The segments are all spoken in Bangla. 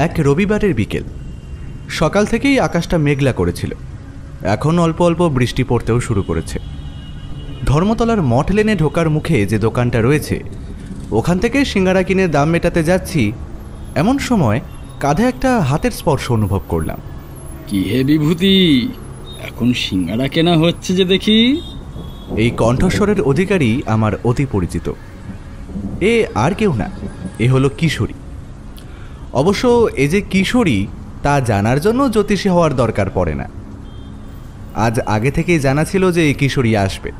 এক রবিবারের বিকেল। সকাল থেকেই আকাশটা মেঘলা করেছিল। এখন অল্প অল্প বৃষ্টি পড়তেও শুরু করেছে। ধর্মতলার মঠ লেনে ঢোকার মুখে যে দোকানটা রয়েছে, ওখান থেকে সিঙ্গারা কিনে দাম মেটাতে যাচ্ছি, এমন সময় কাঁধে একটা হাতের স্পর্শ অনুভব করলাম। কি হে বিভূতি, এখন সিঙ্গারা কেনা হচ্ছে যে দেখি। এই কণ্ঠস্বরের অধিকারী আমার অতি পরিচিত। এ আর কেউ না, এ হলো কিশোরী। অবশ্য এ যে কিশোরী তা জানার জন্য জ্যোতিষী হওয়ার দরকার পড়ে না। আজ আগে থেকেই জানা ছিল যে এই কিশোরী আসবে।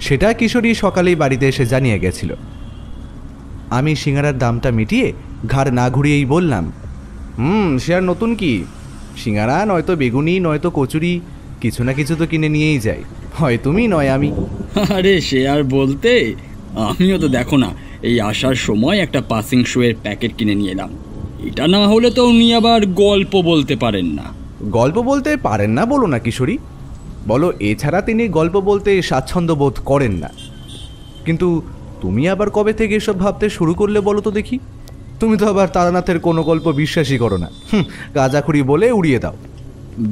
সেটা কিশোরী সকালেই বাড়িতে এসে জানিয়ে গেছিল। আমি সিঙ্গারার দামটা মিটিয়ে ঘাড় না ঘুরিয়েই বললাম, সে আর নতুন কি, সিঙ্গারা নয়তো বেগুনি নয়তো কচুরি, কিছু না কিছু তো কিনে নিয়েই যাই, হয় তুমি নয় আমি। আরে সে আর বলতে, আমিও তো দেখো না এই আসার সময় একটা পাসিং শো এর প্যাকেট কিনে নিয়ে এলাম। এটা না হলে তো উনি আবার গল্প বলতে পারেন না। গল্প বলতে পারেন না বলো না কিশোরী, বলো এছাড়া তিনি গল্প বলতে স্বাচ্ছন্দ্য বোধ করেন না। কিন্তু তুমি আবার কবে থেকে এসব ভাবতে শুরু করলে বলো তো দেখি? তুমি তো আবার তারানাথের কোনো গল্প বিশ্বাসই করো না, গাঁজাখুরি বলে উড়িয়ে দাও।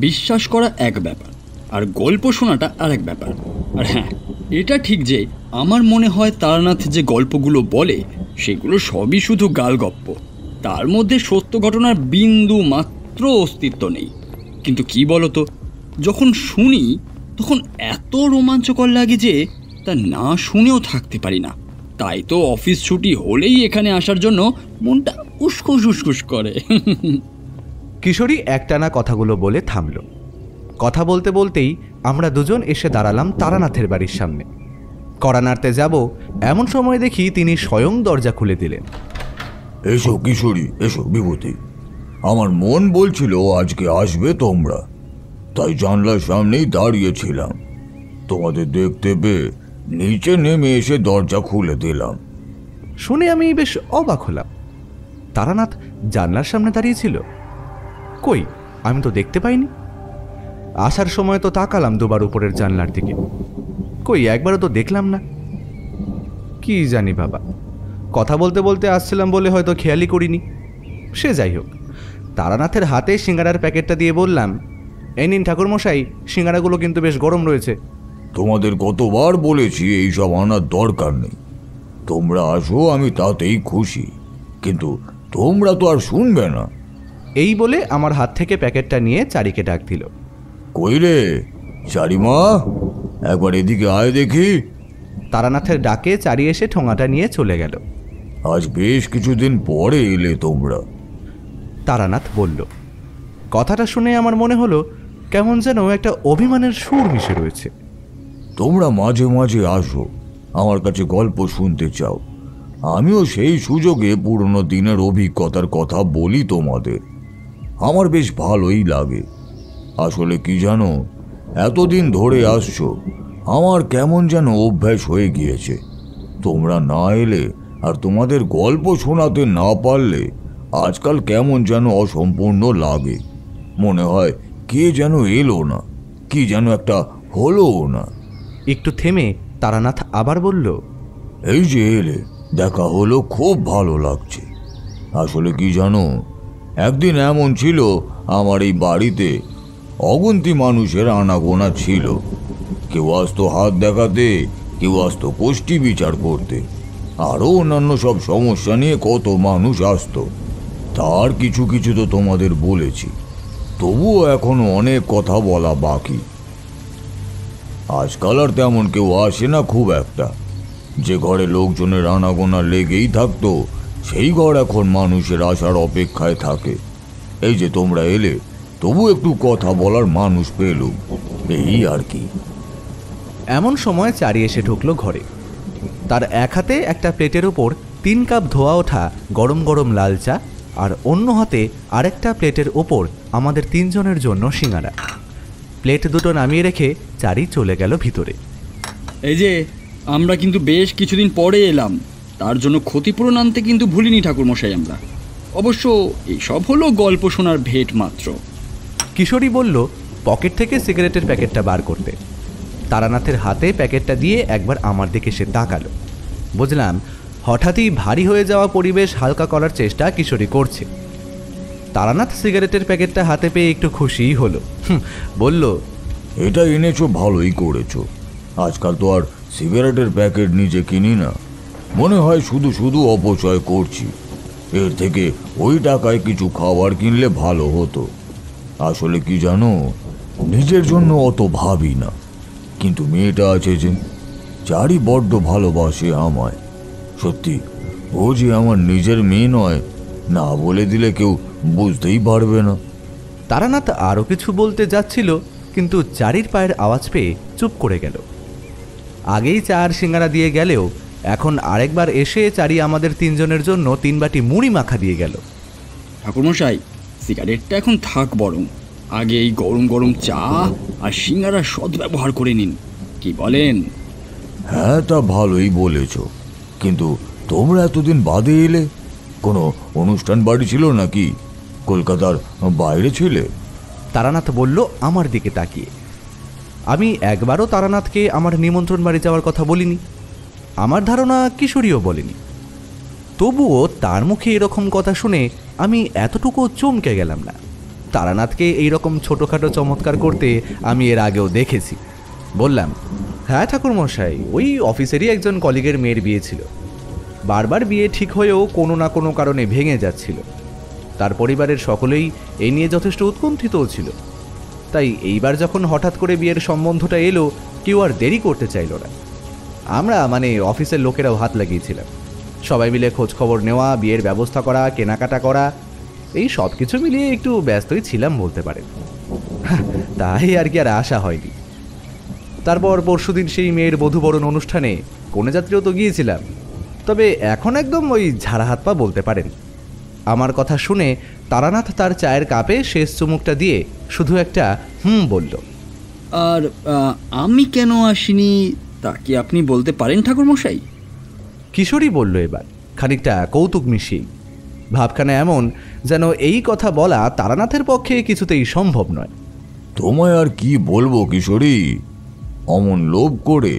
বিশ্বাস করা এক ব্যাপার, আর গল্প শোনাটা আর এক ব্যাপার। আর হ্যাঁ, এটা ঠিক যে আমার মনে হয় তারানাথ যে গল্পগুলো বলে সেগুলো সবই শুধু গালগপ্প। তার মধ্যে সত্য ঘটনার বিন্দু মাত্র অস্তিত্ব নেই। কিন্তু কি বলতো, যখন শুনি তখন এত রোমাঞ্চকর লাগে যে তা না শুনেও থাকতে পারি না। তাই তো অফিস ছুটি হলেই এখানে আসার জন্য মনটা উস্কুস উস্কুস করে। কিশোরী একটানা কথাগুলো বলে থামল। কথা বলতে বলতেই আমরা দুজন এসে দাঁড়ালাম তারানাথের বাড়ির সামনে। কড়া নাড়তে যাব এমন সময় দেখি তিনি স্বয়ং দরজা খুলে দিলেন। এসো কিশোরী, এসো বিভূতি। আমার মন বলছিল আজকে আসবে তোমরা, তাই জানলার সামনেই দাঁড়িয়েছিলাম। তোমাদের দেখতে পেয়ে নিচে নেমে এসে দরজা খুলে দিলাম। শুনে আমি বেশ অবাক হলাম। তারানাথ জানলার সামনে দাঁড়িয়েছিল? কই, আমি তো দেখতে পাইনি। আসার সময় তো তাকালাম দুবার উপরের জানলার দিকে, কই একবারও তো দেখলাম না। কি জানি বাবা, কথা বলতে বলতে আসছিলাম বলে হয়তো খেয়ালই করিনি। সে যাই হোক, তারানাথের হাতে সিঙ্গারার প্যাকেটটা দিয়ে বললাম, এই নিন ঠাকুরমশাই, সিঙ্গারাগুলো কিন্তু বেশ গরম রয়েছে। তোমাদের কতবার বলেছি এইসব আনার দরকার নেই, তোমরা আসো, আমি তাতেই খুশি। কিন্তু তোমরা তো আর শুনবে না। এই বলে আমার হাত থেকে প্যাকেটটা নিয়ে চারিকে ডাক দিল। কই রে চারিমা, একবার এদিকে আয় দেখি। তারানাথের ডাকে চারি এসে ঠোঙাটা নিয়ে চলে গেল। আজ বেশ কিছুদিন পরে এলে তোমরা। তারানাথ বলল। কথাটা শুনে আমার মনে হলো কেমন যেন একটা অভিমানের সুর মিশে রয়েছে। তোমরা মাঝে মাঝে আসো, আমার কাছে গল্প শুনতে চাও। আমিও সেই সুযোগে পুরনো দিনের অভিজ্ঞতার কথা বলি তোমাদের। আমার বেশ ভালোই লাগে। আসলে কি জানো, এতদিন ধরে আসছো, আমার কেমন যেন অভ্যাস হয়ে গিয়েছে। তোমরা না এলে আর তোমাদের গল্প শোনাতে না পারলে আজকাল কেমন যেন অসম্পূর্ণ লাগে। মনে হয় কে যেন এলো না, কি যেন একটা হলোও না। একটু থেমে তারানাথ আবার বলল, এই যে এলে, দেখা হলো, খুব ভালো লাগছে। আসলে কি জানো, একদিন এমন ছিল আমার এই বাড়িতে অগুন্তি মানুষের আনাগোনা ছিল। কেউ আসতো হাত দেখাতে, কেউ আসতো কোষ্ঠী বিচার করতে, আরও অন্যান্য সব সমস্যা নিয়ে কত মানুষ আসতো। তার কিছু কিছু তো তোমাদের বলেছি, তবুও এখনো অনেক কথা বলা বাকি। আজকাল আর তেমন কেউ আসে না খুব একটা। যে ঘরে লোকজনের আনাগোনা লেগেই থাকতো, সেই ঘর এখন মানুষের আসার অপেক্ষায় থাকে। এই যে তোমরা এলে, তবু একটু কথা বলার মানুষ পেলুম, এই আর কি। এমন সময় চারি এসে ঢুকলো ঘরে। তার এক হাতে একটা প্লেটের ওপর 3 কাপ ধোয়া ওঠা গরম গরম লাল চা, আর অন্য হাতে আরেকটা প্লেটের ওপর আমাদের 3 জনের জন্য সিঙ্গারা। প্লেট দুটো নামিয়ে রেখে চারি চলে গেল ভিতরে। এই যে আমরা কিন্তু বেশ কিছুদিন পরে এলাম, তার জন্য ক্ষতিপূরণ আনতে কিন্তু ভুলিনি ঠাকুরমশাই আমরা। অবশ্য এইসব হলো গল্প শোনার ভেট মাত্র। কিশোরী বলল পকেট থেকে সিগারেটের প্যাকেটটা বার করতে। তারানাথের হাতে প্যাকেটটা দিয়ে একবার আমার দিকে সে তাকালো। বুঝলাম হঠাৎই ভারী হয়ে যাওয়া পরিবেশ হালকা করার চেষ্টা কিশোরী করছে। তারানাথ সিগারেটের প্যাকেটটা হাতে পেয়ে একটু খুশিই হলো। বলল, এটা এনেছো, ভালোই করেছো। আজকাল তো আর সিগারেটের প্যাকেট নিজে কিনি না, মনে হয় শুধু শুধু অপচয় করছি। এর থেকে ওই টাকায় কিছু খাবার কিনলে ভালো হতো। আসলে কি জানো, নিজের জন্য অত ভাবি না, কিন্তু মেয়েটা আছে যে যারই বড্ড ভালোবাসে আমায়। সত্যি, ও যে আমার নিজের মেয়ে নয়, না বলে দিলে কেউ বুঝতেই পারবে না। তারানাথ আরও কিছু বলতে যাচ্ছিল, কিন্তু চারির পায়ের আওয়াজ পেয়ে চুপ করে গেল। আগেই চার সিঙ্গারা দিয়ে গেলেও এখন আরেকবার এসে চারি আমাদের তিনজনের জন্য 3 বাটি মুড়ি মাখা দিয়ে গেল। ঠাকুরমশাই, সিগারেটটা এখন থাক, বরং আগে এই গরম গরম চা আর সিঙ্গারা সদ্ব্যবহার করে নিন, কি বলেন? হ্যাঁ, তা ভালোই বলেছ, কিন্তু তোমরা এতদিন বাদে এলে, কোনো অনুষ্ঠান বাড়ি ছিল নাকি? কলকাতার বাইরে ছিলে? তারানাথ বলল আমার দিকে তাকিয়ে। আমি একবারও তারানাথকে আমার নিমন্ত্রণ বাড়ি যাওয়ার কথা বলিনি, আমার ধারণা কিশোরীও বলেনি। তবুও তার মুখে এরকম কথা শুনে আমি এতটুকু চমকে গেলাম না। তারানাথকে এইরকম ছোটোখাটো চমৎকার করতে আমি এর আগেও দেখেছি। বললাম, হ্যাঁ ঠাকুরমশাই, ওই অফিসেরই একজন কলিগের মেয়ের বিয়ে ছিল। বারবার বিয়ে ঠিক হয়েও কোনো না কোনো কারণে ভেঙে যাচ্ছিল। তার পরিবারের সকলেই এই নিয়ে যথেষ্ট উৎকণ্ঠিতও ছিল। তাই এইবার যখন হঠাৎ করে বিয়ের সম্বন্ধটা এলো, কেউ আর দেরি করতে চাইল না। আমরা মানে অফিসের লোকেরাও হাত লাগিয়েছিলাম। সবাই মিলে খোঁজ খবর নেওয়া, বিয়ের ব্যবস্থা করা, কেনাকাটা করা, এই সব কিছু মিলিয়ে একটু ব্যস্তই ছিলাম বলতে পারেন। তাই আর কি আর আশা হয়নি। তারপর পরশুদিন সেই মেয়ের বধূবরণ অনুষ্ঠানে কনেযাত্রীও তো গিয়েছিলাম, তবে এখন একদম ওই ঝাড়া হাত পা বলতে পারেন। আমার কথা শুনে তারানাথ তার চায়ের কাপে শেষ চুমুকটা দিয়ে শুধু একটা বলল। আর আমি কেন আসিনি তা কি আপনি বলতে পারেন ঠাকুরমশাই? কিশোরী বলল এবার খানিকটা কৌতুক মিশিয়ে। ভাবখানা এমন যেন এই কথা বলা তারানাথের পক্ষে কিছুতেই সম্ভব নয়। তোমায় আর কি বলবো কিশোরী, অমন লোভ করে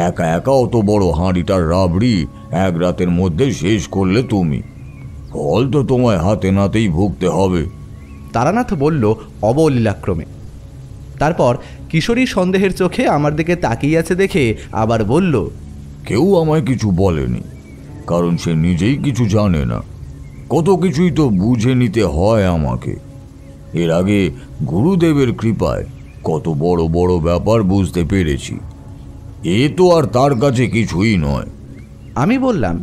একা একা অত বড় হাঁড়িটার রাবড়ি এক রাতের মধ্যে শেষ করলে তুমি। ফল তো তোমায় হাতে নাতেই ভুগতে হবে। তারানাথ বলল অবলীলাক্রমে। তারপর কিশোরী সন্দেহের চোখে আমার দিকে তাকিয়ে আছে দেখে আবার বলল, কেউ আমায় কিছু বলেনি, কারণ সে নিজেই কিছু জানে না। কত কিছুই তো বুঝে নিতে হয় আমাকে। এর আগে গুরুদেবের কৃপায় কত বড় বড় ব্যাপার বুঝতে পেরেছি। এ তো আর তার কাছে কিছুই নয়। আমি বললাম,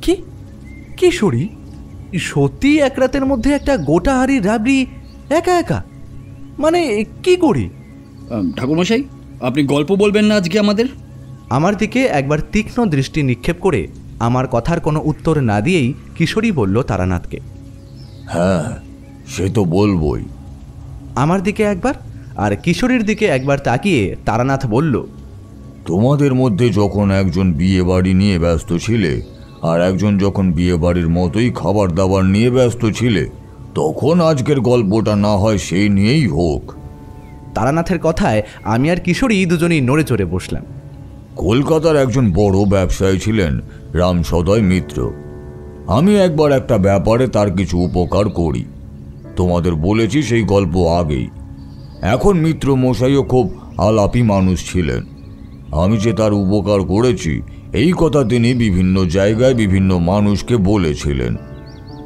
কি কিশোরী সত্যি এক রাতের মধ্যে একটা গোটা হাড়ির রাবড়ি একা একা, মানে কি করি? ঠাকুরমশাই, আপনি গল্প বলবেন না আজকে আমাদের? আমার দিকে একবার তীক্ষ্ণ দৃষ্টি নিক্ষেপ করে আমার কথার কোনো উত্তর না দিয়েই কিশোরী বলল তারানাথকে, হ্যাঁ সে তো বলবই। আমার দিকে একবার আর কিশোরীর দিকে একবার তাকিয়ে তারানাথ বলল, তোমাদের মধ্যে যখন একজন বিয়ে বাড়ি নিয়ে ব্যস্ত ছিলে আর একজন যখন বিয়ে বাড়ির মতোই খাবার দাবার নিয়ে ব্যস্ত ছিলে, তখন আজকের গল্পটা না হয় সেই নিয়েই হোক। তারানাথের কথায় আমি আর কিশোরী দুজনেই নড়ে চড়ে বসলাম। কলকাতার একজন বড় ব্যবসায়ী ছিলেন রামসদয় মিত্র। আমি একবার একটা ব্যাপারে তার কিছু উপকার করি, তোমাদের বলেছি সেই গল্প আগেই। এখন মিত্র মশাইও খুব আলাপি মানুষ ছিলেন। আমি যে তার উপকার করেছি এই কথা তিনি বিভিন্ন জায়গায় বিভিন্ন মানুষকে বলেছিলেন।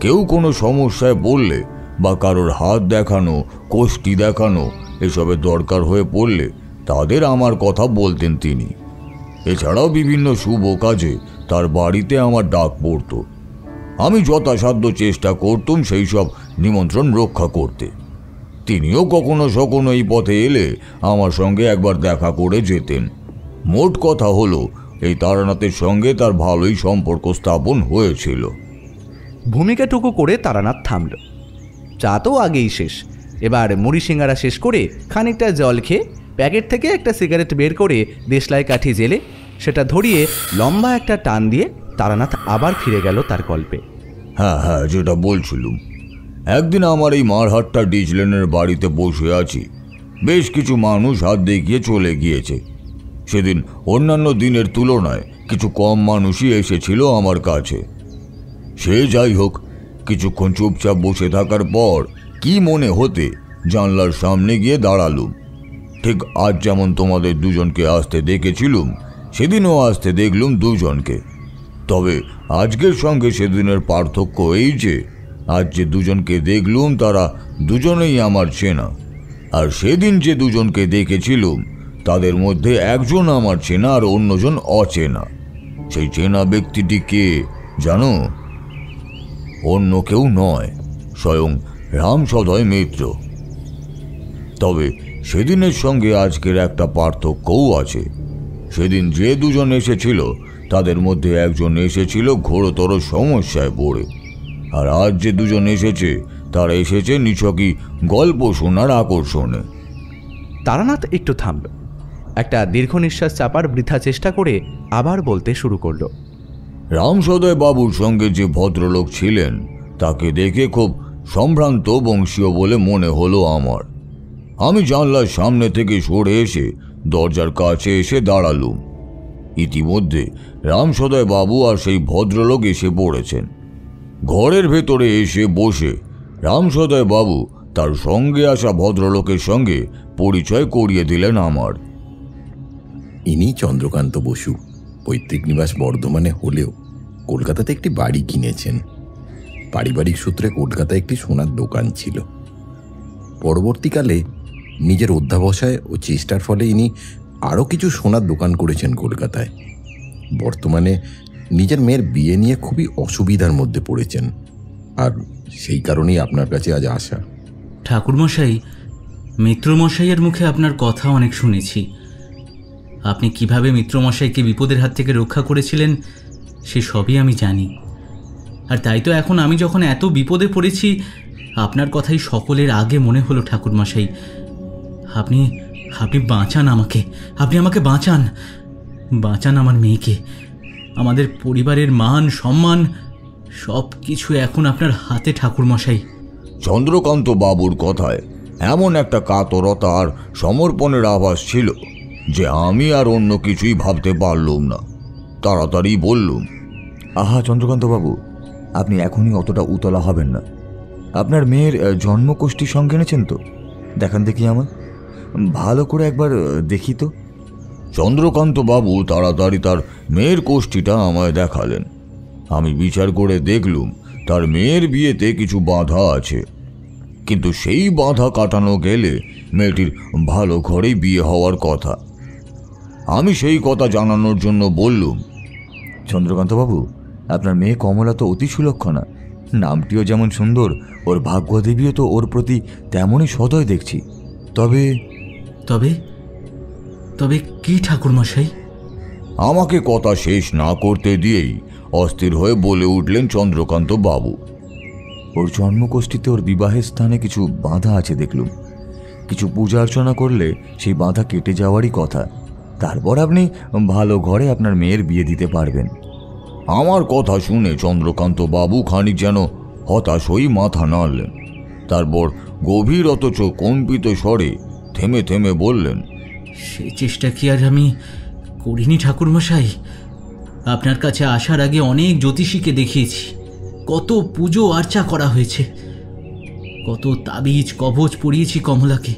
কেউ কোনো সমস্যায় পড়লে বা কারোর হাত দেখানো, কোষ্ঠী দেখানো এসবের দরকার হয়ে পড়লে তাদের আমার কথা বলতেন তিনি। এছাড়াও বিভিন্ন শুভ কাজে তার বাড়িতে আমার ডাক পড়ত। আমি যথাসাধ্য চেষ্টা করতুম সেই সব নিমন্ত্রণ রক্ষা করতে। তিনিও কখনো সখনো এই পথে এলে আমার সঙ্গে একবার দেখা করে যেতেন। মোট কথা হলো, এই তারানাথের সঙ্গে তার ভালোই সম্পর্ক স্থাপন হয়েছিল। ভূমিকাটুকু করে তারানাথ থামল। চা তো আগেই শেষ। এবার মুড়ি সিঙ্গারা শেষ করে খানিকটা জল খেয়ে প্যাকেট থেকে একটা সিগারেট বের করে দেশলাই কাঠি জেলে সেটা ধরিয়ে লম্বা একটা টান দিয়ে তারানাথ আবার ফিরে গেল তার গল্পে। হ্যাঁ হ্যাঁ, যেটা বলছিলুম, একদিন আমার এই মারহাট্টা ডিজলেনের বাড়িতে বসে আছি। বেশ কিছু মানুষ হাত দেখিয়ে চলে গিয়েছে। সেদিন অন্যান্য দিনের তুলনায় কিছু কম মানুষই এসেছিল আমার কাছে। সে যাই হোক, কিছুক্ষণ চুপচাপ বসে থাকার পর কি মনে হতে জানলার সামনে গিয়ে দাঁড়ালুম। ঠিক আজ যেমন তোমাদের দুজনকে আসতে দেখেছিলুম, সেদিনও আসতে দেখলুম দুজনকে। তবে আজকের সঙ্গে সেদিনের পার্থক্য এই যে আজ যে দুজনকে দেখলুম তারা দুজনেই আমার চেনা, আর সেদিন যে দুজনকে দেখেছিলুম তাদের মধ্যে একজন আমার চেনা আর অন্যজন অচেনা। সেই চেনা ব্যক্তিটি কে জানো? অন্য কেউ নয়, স্বয়ং রামসদয় মিত্র। তবে সেদিনের সঙ্গে আজকের একটা পার্থক্যও আছে। সেদিন যে দুজন এসেছিল তাদের মধ্যে একজন এসেছিল ঘোরতর সমস্যায় পড়ে, আর আজ যে দুজন এসেছে তারা এসেছে নিছকই গল্প শোনার আকর্ষণে। তারানাথ একটু থামল, একটা দীর্ঘ নিঃশ্বাস চাপার বৃথা চেষ্টা করে আবার বলতে শুরু করলো। রামসদয় বাবুর সঙ্গে যে ভদ্রলোক ছিলেন তাকে দেখে খুব সম্ভ্রান্ত বংশীয় বলে মনে হলো আমার। আমি জানলার সামনে থেকে সরে এসে দরজার কাছে এসে দাঁড়ালুম। ইতিমধ্যে রামসদয় বাবু আর সেই ভদ্রলোক এসে পড়েছেন। ঘরের ভেতরে এসে বসে রামসদয় বাবু তার সঙ্গে আসা ভদ্রলোকের সঙ্গে পরিচয় করিয়ে দিলেন আমার। ইনি চন্দ্রকান্ত বসু, পৈতৃক নিবাস বর্ধমানে হলেও কলকাতাতে একটি বাড়ি কিনেছেন। পারিবারিক সূত্রে কলকাতায় একটি সোনার দোকান ছিল। পরবর্তীকালে নিজের অধ্যাবসায় ও চেষ্টার ফলে ইনি আরও কিছু সোনার দোকান করেছেন কলকাতায়। বর্তমানে নিজের মেয়ের বিয়ে নিয়ে খুবই অসুবিধার মধ্যে পড়েছেন, আর সেই কারণেই আপনার কাছে আজ আসা। ঠাকুরমশাই, মিত্রমশাইয়ের মুখে আপনার কথা অনেক শুনেছি। আপনি কিভাবে মিত্রমশাইকে বিপদের হাত থেকে রক্ষা করেছিলেন সে সবই আমি জানি। আর তাই তো এখন আমি যখন এত বিপদে পড়েছি আপনার কথাই সকলের আগে মনে হলো। ঠাকুরমশাই, আপনি আপনি বাঁচান আমাকে, আপনি আমাকে বাঁচান, বাঁচান আমার মেয়েকে। আমাদের পরিবারের মান সম্মান সব কিছু এখন আপনার হাতে ঠাকুরমশাই। চন্দ্রকান্ত বাবুর কথায় এমন একটা কাতরতা আর সমর্পণের আভাস ছিল যে আমি আর অন্য কিছুই ভাবতে পারলুম না। তাড়াতাড়ি বললুম, আহা চন্দ্রকান্তবাবু, আপনি এখনই অতটা উতলা হবেন না। আপনার মেয়ের জন্মকোষ্ঠী সঙ্গে এনেছেন তো? দেখান দেখি আমার, ভালো করে একবার দেখি তো। চন্দ্রকান্ত বাবু তাড়াতাড়ি তার মেয়ের কোষ্ঠীটা আমায় দেখালেন। আমি বিচার করে দেখলুম তার মেয়ের বিয়েতে কিছু বাধা আছে, কিন্তু সেই বাধা কাটানো গেলে মেয়েটির ভালো ঘরেই বিয়ে হওয়ার কথা। আমি সেই কথা জানানোর জন্য বললুম, চন্দ্রকান্তবাবু, আপনার মেয়ে কমলা তো অতি সুলক্ষণা, নামটিও যেমন সুন্দর, ওর ভাগ্যদেবীও তো ওর প্রতি তেমনই সদয় দেখছি। তবে তবে তবে কি ঠাকুরমশাই? আমাকে কথা শেষ না করতে দিয়েই অস্থির হয়ে বলে উঠলেন চন্দ্রকান্ত বাবু, ওর জন্মকোষ্ঠীতে ওর বিবাহের স্থানে কিছু বাধা আছে দেখলুম। কিছু পূজা অর্চনা করলে সেই বাধা কেটে যাওয়ারই কথা। তারপর আপনি ভালো ঘরে আপনার মেয়ের বিয়ে দিতে পারবেন। আমার কথা শুনে চন্দ্রকান্ত বাবু খানিক যেন হতাশ হয়ে মাথা নাড়লেন। তারপর গভীর অথচ কম্পিত স্বরে থেমে থেমে বললেন, সে চেষ্টা কি আর আমি করিনি ঠাকুরমশাই? আপনার কাছে আসার আগে অনেক জ্যোতিষীকে দেখিয়েছি, কত পুজো আর্চা করা হয়েছে, কত তাবিজ কবচ পরিয়েছি কমলাকে,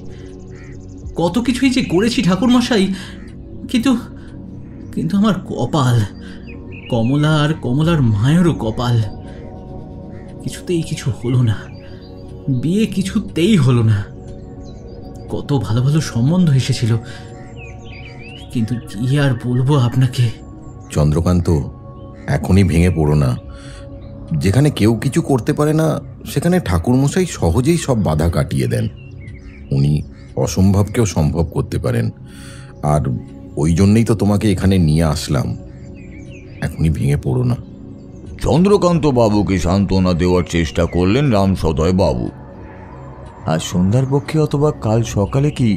কত কিছুই যে করেছি ঠাকুরমশাই। কিন্তু কিন্তু আমার কপাল, কমলা আর কমলার মায়েরও কপাল, কিছুতেই কিছু হলো না। বিয়ে কিছুতেই হলো না। কত ভালো ভালো সম্বন্ধ এসেছিল, কিন্তু কি আর বলবো আপনাকে। চন্দ্রকান্ত, এখনই ভেঙে পড়ো না। যেখানে কেউ কিছু করতে পারে না সেখানে ঠাকুরমশাই সহজেই সব বাধা কাটিয়ে দেন। উনি অসম্ভবকেও সম্ভব করতে পারেন, আর ওই জন্যই তো তোমাকে এখানে নিয়ে আসলাম। এখনই ভেঙে পড়ো না। চন্দ্রকান্ত বাবুকে সান্ত্বনা দেওয়ার চেষ্টা করলেন রামসদয় বাবু। আজ সন্ধ্যার পক্ষে অথবা কাল সকালে কি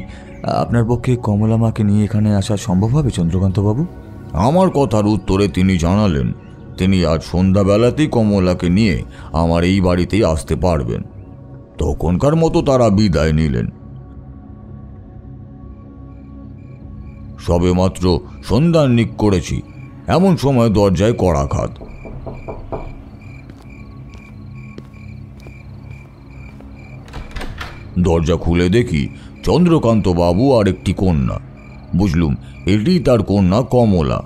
আপনার পক্ষে কমলা মাকে নিয়ে এখানে আসা সম্ভব হবে চন্দ্রকান্তবাবু? আমার কথার উত্তরে তিনি জানালেন তিনি আজ সন্ধ্যাবেলাতেই কমলাকে নিয়ে আমার এই বাড়িতেই আসতে পারবেন। তখনকার মতো তারা বিদায় নিলেন। সবেমাত্র সন্ধ্যান্নিক করেছি, এমন সময় দরজায় কড়াঘাত। দরজা খুলে দেখি চন্দ্রকান্ত বাবু আর একটি কন্যা। বুঝলুম এটি তার কন্যা কমলা।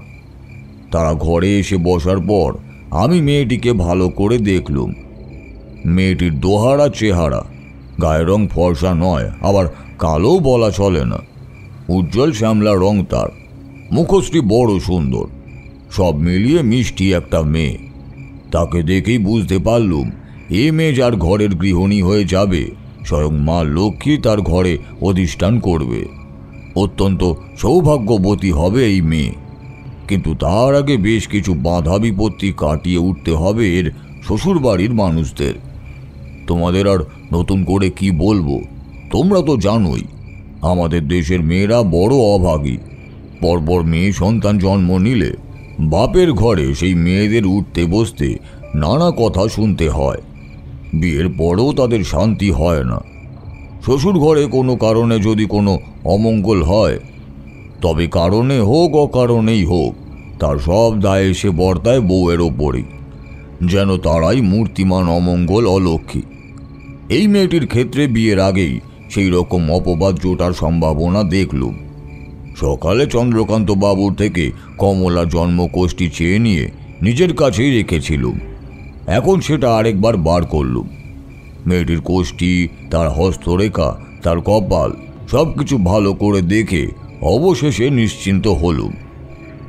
তারা ঘরে এসে বসার পর আমি মেয়েটিকে ভালো করে দেখলুম। মেয়েটির দোহারা চেহারা, গায়ের রং ফর্সা নয়, আবার কালো বলা চলে না, উজ্জ্বল শ্যামলা রং তার, মুখশ্রী বড় সুন্দর, সব মিলিয়ে মিষ্টি একটা মেয়ে। তাকে দেখেই বুঝতে পারলুম এ মেয়ে যার ঘরের গৃহিণী হয়ে যাবে, স্বয়ং মা লক্ষ্মী তার ঘরে অধিষ্ঠান করবে। অত্যন্ত সৌভাগ্যবতী হবে এই মেয়ে। কিন্তু তার আগে বেশ কিছু বাধা বিপত্তি কাটিয়ে উঠতে হবে এর শ্বশুরবাড়ির মানুষদের। তোমাদের আর নতুন করে কি বলবো, তোমরা তো জানোই আমাদের দেশের মেয়েরা বড় অভাগী। পরপর মেয়ে সন্তান জন্ম নিলে বাপের ঘরে সেই মেয়েদের উঠতে বসতে নানা কথা শুনতে হয়। বিয়ের পরেও তাদের শান্তি হয় না। শ্বশুর ঘরে কোনো কারণে যদি কোনো অমঙ্গল হয়, তবে কারণে হোক অকারণেই হোক তার সব দায় এসে বর্তায় বউয়ের ওপরই, যেন তারাই মূর্তিমান অমঙ্গল অলক্ষ্মী। এই মেয়েটির ক্ষেত্রে বিয়ের আগেই সেই রকম অপবাদ জোটার সম্ভাবনা দেখলুম। সকালে চন্দ্রকান্ত বাবুর থেকে কমলা জন্মকোষ্ঠী চেয়ে নিয়ে নিজের কাছেই রেখেছিলুম। এখন সেটা আরেকবার বার করলুম। মেয়েটির কোষ্ঠী, তার হস্তরেখা, তার কপাল সব কিছু ভালো করে দেখে অবশেষে নিশ্চিন্ত হলুম।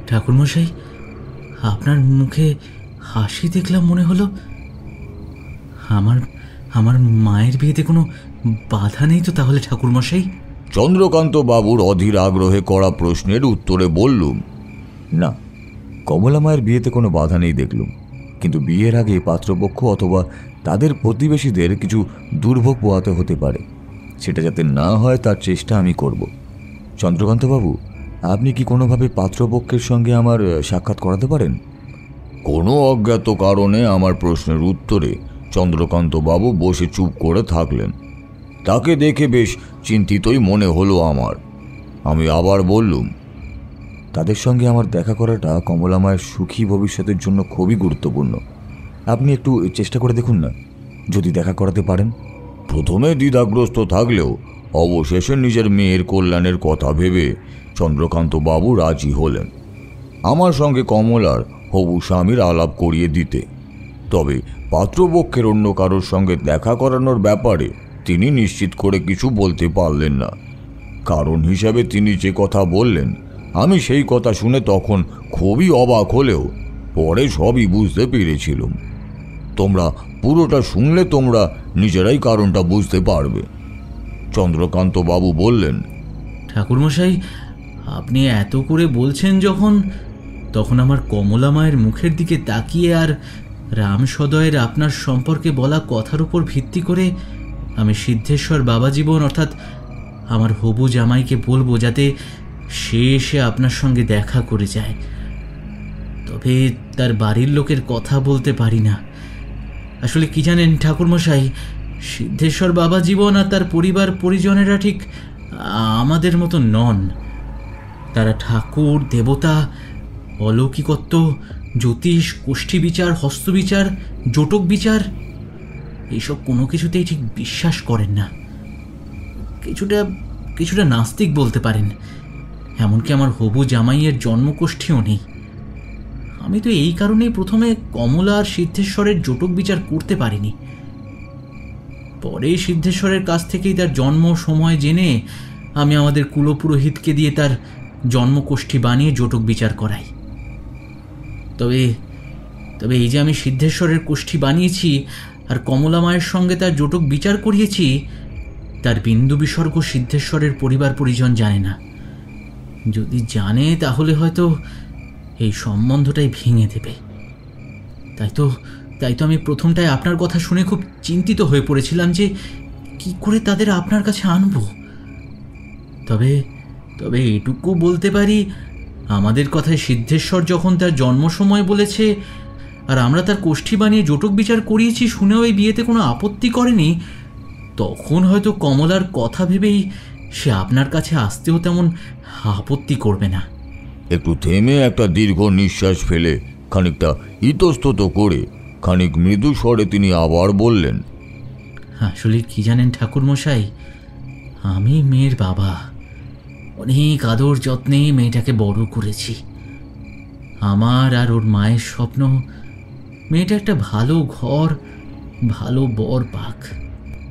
ঠাকুরমশাই, আপনার মুখে হাসি দেখলাম মনে হলো। আমার আমার মায়ের বিয়েতে কোনো বাধা নেই তো তাহলে ঠাকুরমশাই? চন্দ্রকান্ত বাবুর অধীর আগ্রহে করা প্রশ্নের উত্তরে বললুম, না, কমলা মায়ের বিয়েতে কোনো বাধা নেই দেখলুম, কিন্তু বিয়ের আগে পাত্রপক্ষ অথবা তাদের প্রতিবেশীদের কিছু দুর্ভোগ পোহাতে হতে পারে। সেটা যাতে না হয় তার চেষ্টা আমি করব। চন্দ্রকান্তবাবু, আপনি কি কোনোভাবে পাত্রপক্ষের সঙ্গে আমার সাক্ষাৎ করাতে পারেন? কোনো অজ্ঞাত কারণে আমার প্রশ্নের উত্তরে চন্দ্রকান্ত বাবু বসে চুপ করে থাকলেন। তাকে দেখে বেশ চিন্তিতই মনে হলো আমার। আমি আবার বললুম, তাদের সঙ্গে আমার দেখা করাটা কমলা মায়ের সুখী ভবিষ্যতের জন্য খুবই গুরুত্বপূর্ণ। আপনি একটু চেষ্টা করে দেখুন না, যদি দেখা করাতে পারেন। প্রথমে দ্বিধাগ্রস্ত থাকলেও অবশেষে নিজের মেয়ের কল্যাণের কথা ভেবে চন্দ্রকান্ত বাবু রাজি হলেন আমার সঙ্গে কমলার হবু স্বামীর আলাপ করিয়ে দিতে। তবে পাত্রপক্ষের অন্য কারোর সঙ্গে দেখা করানোর ব্যাপারে তিনি নিশ্চিত করে কিছু বলতে পারলেন না। কারণ হিসাবে তিনি যে কথা বললেন, আমি সেই কথা শুনে তখন খুবই অবাক হলেও পরে সবই বুঝতে পেরেছিলাম। তোমরা পুরোটা শুনলে তোমরা নিজেরাই কারণটা বুঝতে পারবে। চন্দ্রকান্ত বাবু বললেন, ঠাকুরমশাই, আপনি এত করে বলছেন যখন, তখন আমার কমলা মায়ের মুখের দিকে তাকিয়ে আর রাম সদয়ের আপনার সম্পর্কে বলা কথার উপর ভিত্তি করে আমি সিদ্ধেশ্বর বাবা জীবন অর্থাৎ আমার হবু জামাইকে বলবো যাতে সে এসে আপনার সঙ্গে দেখা করে যায়। তবে তার বাড়ির লোকের কথা বলতে পারি না। আসলে কি জানেন ঠাকুরমশাই, সিদ্ধেশ্বর বাবা জীবন আর তার পরিবার পরিজনেরা ঠিক আমাদের মতো নন। তারা ঠাকুর, দেবতা, অলৌকিকত্ব, জ্যোতিষ, কোষ্ঠী বিচার, হস্তবিচার, জটক বিচার এইসব কোনো কিছুতেই ঠিক বিশ্বাস করেন না। কিছুটা নাস্তিক বলতে পারেন। এমনকি আমার হবু জামাইয়ের জন্মকোষ্ঠীও নেই। আমি তো এই কারণেই প্রথমে কমলা আর সিদ্ধেশ্বরের জটক বিচার করতে পারিনি। পরে সিদ্ধেশ্বরের কাছ থেকেই তার জন্ম সময় জেনে আমি আমাদের কুলপুরোহিতকে দিয়ে তার জন্মকোষ্ঠী বানিয়ে জটক বিচার করাই। তবে এই যে আমি সিদ্ধেশ্বরের কোষ্ঠী বানিয়েছি আর কমলা মায়ের সঙ্গে তার জটক বিচার করিয়েছি, তার বিন্দু বিসর্গ সিদ্ধেশ্বরের পরিবার পরিজন জানে না। যদি জানে তাহলে হয়তো এই সম্বন্ধটাই ভেঙে দেবে। তাই তো আমি প্রথমটায় আপনার কথা শুনে খুব চিন্তিত হয়ে পড়েছিলাম যে কি করে তাদের আপনার কাছে আনব। তবে এটুকু বলতে পারি, আমাদের কথায় সিদ্ধেশ্বর যখন তার জন্ম সময় বলেছে আর আমরা তার কোষ্ঠী বানিয়ে জটক বিচার করিয়েছি শুনেও এই বিয়েতে কোনো আপত্তি করেনি, তখন হয়তো কমলার কথা ভেবেই সে আপনার কাছে আসতেও তেমন আপত্তি করবে না। একটু থেমে একটা দীর্ঘ নিঃশ্বাস ফেলে খানিকটা ইতস্তত করে খানিক মৃদু স্বরে তিনি আবার বললেন, আসলে কি জানেন ঠাকুরমশাই, আমি মেয়ের বাবা, অনেক আদর যত্নে মেয়েটাকে বড় করেছি। আমার আর ওর মায়ের স্বপ্ন মেয়েটা একটা ভালো ঘর, ভালো বর পাক।